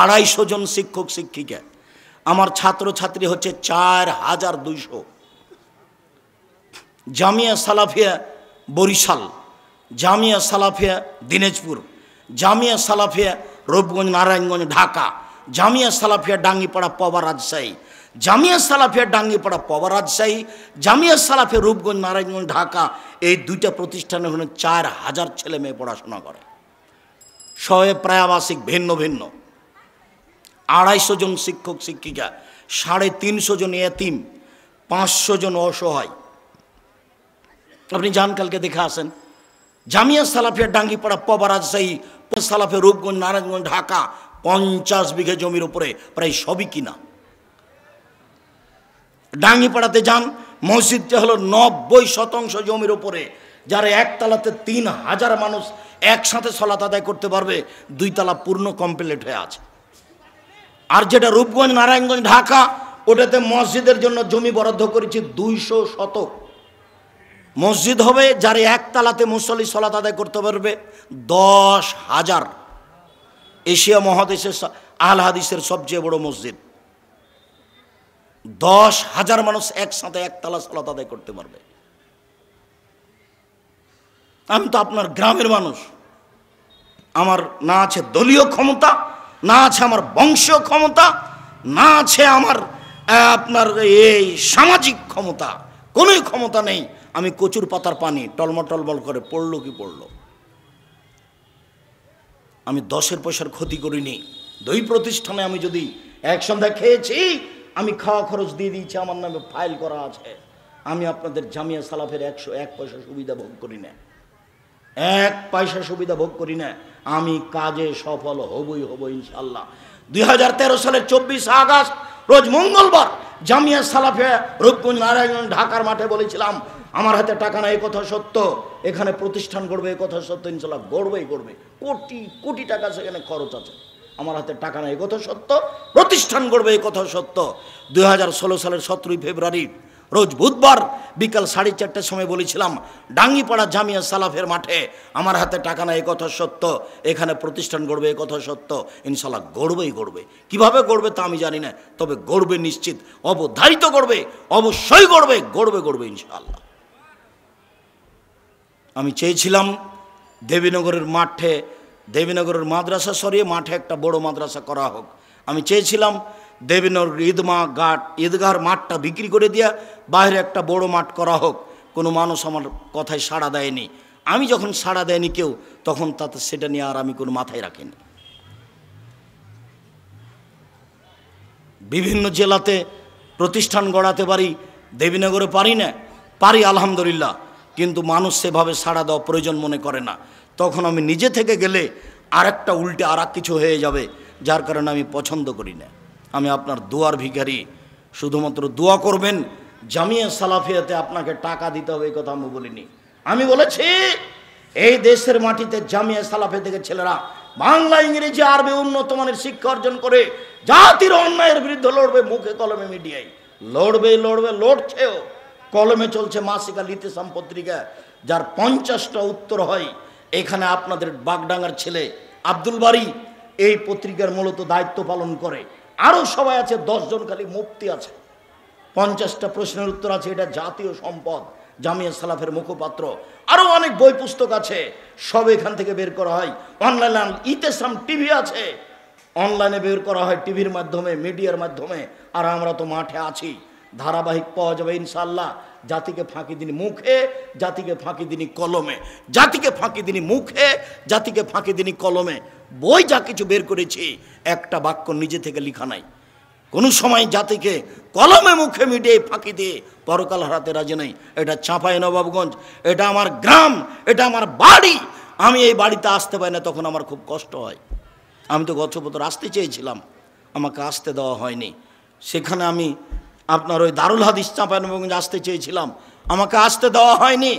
250 জন শিক্ষক শিক্ষিকা। আমার ছাত্রছাত্রী হচ্ছে 4200। জামিয়া সালাফিয়া বরিশাল, জামিয়া সালাফিয়া দিনাজপুর, জামিয়া সালাফিয়া রূপগঞ্জ নারায়ণগঞ্জ ঢাকা, জামিয়া সালাফিয়া ডাঙ্গিপাড়া পবা রাজশাহী, জামিয়া সালাফিয়া ডাঙ্গিপাড়া পবা রাজশাহী, জামিয়া সালাফিয়া রূপগঞ্জ নারায়ণগঞ্জ ঢাকা। এই 2টা প্রতিষ্ঠানে হলো 4000 ছেলে মেয়ে পড়াশোনা করে, সবে প্রায় আবাসিক ভিন্ন ভিন্ন। 250 জন শিক্ষক শিক্ষিকা, 350 জন এতিম, 500 জন অসহায়। আপনি যান কালকে দেখে আসেন। জামিয়া সালাফিয়া ডাঙ্গিপাড়া পবা রাজশাহী, সালাফিয়া রূপগঞ্জ নারায়ণগঞ্জ ঢাকা, 50 বিঘা জমির উপরে প্রায় সবই কিনা। ডাঙ্গিপাড়াতে যান, মসজিদটা হলো 90% জমির উপরে, যারা একতলাতে 3000 মানুষ একসাথে সালাত আদায় করতে পারবে, 2 তলা পূর্ণ কমপ্লিট হয়ে আছে। আর যেটা রূপগঞ্জ নারায়ণগঞ্জ ঢাকা, ওটাতে মসজিদের জন্য জমি বরাদ্দ করেছি 200 শতক। মসজিদ হবে যারা একতলাতে মুসল্লি সালাত আদায় করতে পারবে 10,000। এশিয়া মহাদেশের আল হাদিসের সবচেয়ে বড় মসজিদ। 10,000 মানুষ একসাথে একতলা সালাত আদায় করতে পারবে। আমি তো আপনার গ্রামের মানুষ। আমার না আছে দলীয় ক্ষমতা, না আছে আমার বংশীয় ক্ষমতা, না আছে আমার আপনার এই সামাজিক ক্ষমতা, কোনোই ক্ষমতা নেই। আমি কচুর পাতার পানি টলমল টলমল করে পড়লো কি পড়লো। আমি 10 পয়সার ক্ষতি করিনি। 2 প্রতিষ্ঠানে আমি যদি এক সন্ধ্যা খেয়েছি, আমি খাওয়া খরচ দিয়ে দিয়েছি, আমার নামে ফাইল করা আছে। আমি আপনাদের জামিয়া সালাফের 101 পয়সা সুবিধা ভোগ করি না, 1 পয়সা সুবিধা ভোগ করি না। আমি কাজে সফল হবই হব ইনশাল্লাহ। 2013 সালের 24 আগস্ট রোজ মঙ্গলবার জামিয়া সালাফিয়া রূপগঞ্জ নারায়ণগঞ্জ ঢাকার মাঠে বলেছিলাম, আমার হাতে টাকা নাই, কথা সত্য। এখানে প্রতিষ্ঠান গড়বে, কথা সত্য। ইনশাল্লাহ গড়বেই গড়বে। কোটি কোটি টাকা সেখানে খরচ আছে। আমার হাতে টাকা নাই, কথা সত্য। প্রতিষ্ঠান গড়বে, কথা সত্য। 2016 সালের 17 ফেব্রুয়ারি রোজ বুধবার বিকাল 4:30টার সময় বলেছিলাম, ডাঙ্গিপাড়া জামিয়া সালাফের মাঠে আমার হাতে টাকা নাই, কথা সত্য। এখানে প্রতিষ্ঠান গড়বে, কথা সত্য। ইনশাল্লাহ গড়বেই গড়বে। কিভাবে গড়বে তা আমি জানি না, তবে গড়বে নিশ্চিত, অবধারিত গড়বে, অবশ্যই গড়বে, গড়বে গড়বে ইনশাআল্লাহ। আমি চেয়েছিলাম দেবীনগরের মাঠে, দেবীনগরের মাদ্রাসা সরিয়ে মাঠে একটা বড় মাদ্রাসা করা হোক। আমি চেয়েছিলাম দেবীনগর ঈদগাহর মাঠটা বিক্রি করে দিয়া বাইরে একটা বড় মাঠ করা হোক। কোনো মানুষ আমার কথায় সাড়া দেয়নি। আমি যখন সাড়া দেয়নি কেউ, তখন তাতে সেটা নিয়ে আর আমি কোনো মাথায় রাখিনি। বিভিন্ন জেলাতে প্রতিষ্ঠান গড়াতে পারি, দেবীনগরে পারি না, পারি আলহামদুলিল্লাহ, কিন্তু মানুষ সেভাবে সাড়া দেওয়া প্রয়োজন মনে করে না। তখন আমি নিজে থেকে গেলে আরেকটা উল্টে আর কিছু হয়ে যাবে, যার কারণে আমি পছন্দ করি না। আমি আপনার দোয়ার ভিখারি। শুধুমাত্র দোয়া করবেন জামিয়া সালাফিয়াতে আপনাকে টাকা দিতে হবে, এই কথা আমি বলিনি। আমি বলেছি এই দেশের মাটিতে জামিয়া সালাফিয়া থেকে ছেলেরা বাংলা, ইংরেজি, আরবি উন্নত মানের শিক্ষা অর্জন করে জাতির অন্যায়ের বিরুদ্ধে লড়বে। মুখে কলমে মিডিয়ায় লড়বে, লড়ছেও। কলমে চলছে মাসিকা লিতেসাম পত্রিকা, যার 50টা উত্তর হয়। এখানে আপনাদের বাগডাঙ্গার ছেলে আব্দুল বারী এই পত্রিকার মূলত দায়িত্ব পালন করে। আরও সবাই আছে, 10 জন খালি মুফতি আছে। 50টা প্রশ্নের উত্তর আছে। এটা জাতীয় সম্পদ, জামিয়া সালাফের মুখপাত্র। আরও অনেক বই পুস্তক আছে, সব এখান থেকে বের করা হয়। অনলাইনে ইতেসাম টিভি আছে, অনলাইনে বের করা হয় টিভির মাধ্যমে, মিডিয়ার মাধ্যমে। আর আমরা তো মাঠে আছি, ধারাবাহিক পাওয়া যাবে ইনশাআল্লাহ। জাতিকে ফাঁকি দিনি মুখে, জাতিকে ফাঁকি দিনি কলমে, জাতিকে ফাঁকি দিনি মুখে, জাতিকে ফাঁকি দিনি কলমে। বই যা কিছু বের করেছি একটা বাক্য নিজে থেকে লেখা নাই। কোনো সময় জাতিকে কলমে মুখে মিডিয়ায় ফাঁকি দিয়ে পরকাল হারাতে রাজি নাই। এটা চাঁপাইনবাবগঞ্জ, এটা আমার গ্রাম, এটা আমার বাড়ি। আমি এই বাড়িতে আসতে পারি না, তখন আমার খুব কষ্ট হয়। আমি তো গত বছর আসতে চেয়েছিলাম, আমাকে আসতে দেওয়া হয়নি। সেখানে আমি আপনার ওই দারুল হাদিস চাঁপাইনবাবগঞ্জ আসতে চেয়েছিলাম, আমাকে আসতে দেওয়া হয়নি।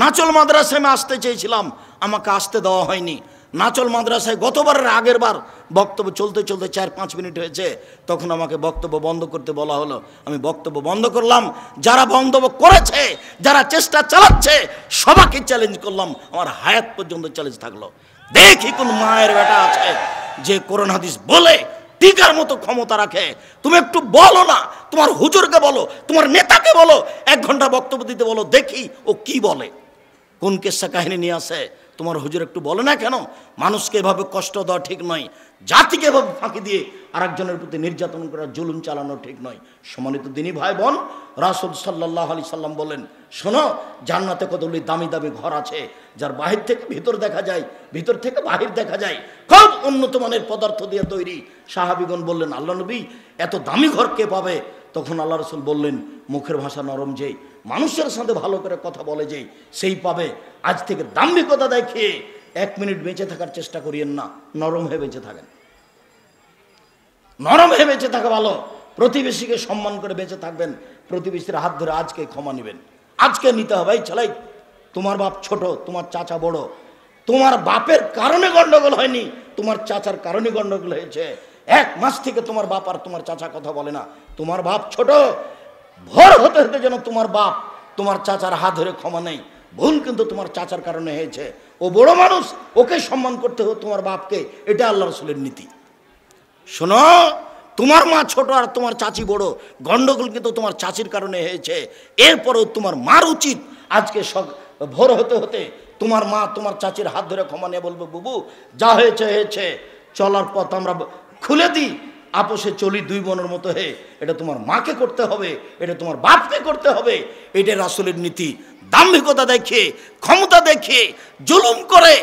নাচল মাদ্রাসায় আমি আসতে চেয়েছিলাম, আমাকে আসতে দেওয়া হয়নি। নাচল মাদ্রাসায় গতবারের আগের বার বক্তব্য চলতে 4-5 মিনিট হয়েছে, তখন আমাকে বক্তব্য বন্ধ করতে বলা হলো। আমি বক্তব্য বন্ধ করলাম। যারা বক্তব্য করেছে, যারা চেষ্টা চালাচ্ছে, সবাইকে চ্যালেঞ্জ করলাম। আমার হায়াত পর্যন্ত চ্যালেঞ্জ থাকলো। দেখি কোন মায়ের বেটা আছে যে কোরআন হাদিস বলে টিকার মতো ক্ষমতা রাখে। তুমি একটু বলো না, তোমার হুজুরকে বলো, তোমার নেতাকে বলো, 1 ঘন্টা বক্তব্য দিতে বলো, দেখি ও কি বলে, কোন কেসা কাহিনী নিয়ে আসে। তোমার হুজুর একটু বলে না কেন? মানুষকে এভাবে কষ্ট দেওয়া ঠিক নয়, জাতিকে এভাবে ফাঁকি দিয়ে আরেকজনের প্রতি নির্যাতন করা, জুলুম চালানো ঠিক নয়। সম্মানিত দিনী ভাই বোন, রাসূল সাল্লাল্লাহু আলাইহি সাল্লাম বলেন, শোনো, জান্নাতে কতগুলি দামি দামি ঘর আছে, যার বাহির থেকে ভিতর দেখা যায়, ভিতর থেকে বাহির দেখা যায়, খুব উন্নত মানের পদার্থ দিয়ে তৈরি। সাহাবীগণ বললেন, আল্লাহ নবী, এত দামি ঘর কে পাবে? তখন আল্লাহ রাসূল বললেন, মুখের ভাষা নরম যে, মানুষের সাথে ভালো করে কথা বলে যে, সেই পাবে। আজ থেকে দাম্ভিকতা দেখিয়ে 1 মিনিট বেঁচে থাকার চেষ্টা করিয়েন না, নরম হয়ে বেঁচে থাকেন। নরম হয়ে বেঁচে থাকা ভালো। প্রতিবেশীকে সম্মান করে বেঁচে থাকবেন। প্রতিবেশীর হাত ধরে আজকে ক্ষমা নেবেন, আজকে নিতে হবে। এই ছেলে, তোমার বাপ ছোট, তোমার চাচা বড়। তোমার বাপের কারণে গন্ডগোল হয়নি, তোমার চাচার কারণে গন্ডগোল হয়েছে। 1 মাস থেকে তোমার বাপ আর তোমার চাচা কথা বলে না। তোমার বাপ ছোট, ভোর হতে হতে যেন তোমার বাপ তোমার চাচার হাত ধরে ক্ষমা নেই। ভুল কিন্তু তোমার চাচার কারণে হয়েছে। ও বড় মানুষ, ওকে সম্মান করতে হবে তোমার বাপকে। এটা আল্লাহ রাসূলের নীতি। শোনো, তোমার মা ছোট আর তোমার চাচি বড়, গন্ডগোল কিন্তু তোমার চাচির কারণে হয়েছে। এরপরেও তোমার মার উচিত আজকে ভোর হতে হতে তোমার মা তোমার চাচির হাত ধরে ক্ষমা নিয়ে বলবে, বুবু যা হয়েছে হয়েছে, চলার পথ আমরা খুলে দিই, আপোষে চলি 2 বোনের মতো হয়ে। এটা তোমার মাকে করতে হবে, এটা তোমার বাপকে করতে হবে। এটা রাসূলের নীতি। দাম্ভিকতা দেখিয়ে, ক্ষমতা দেখিয়ে, জুলুম করে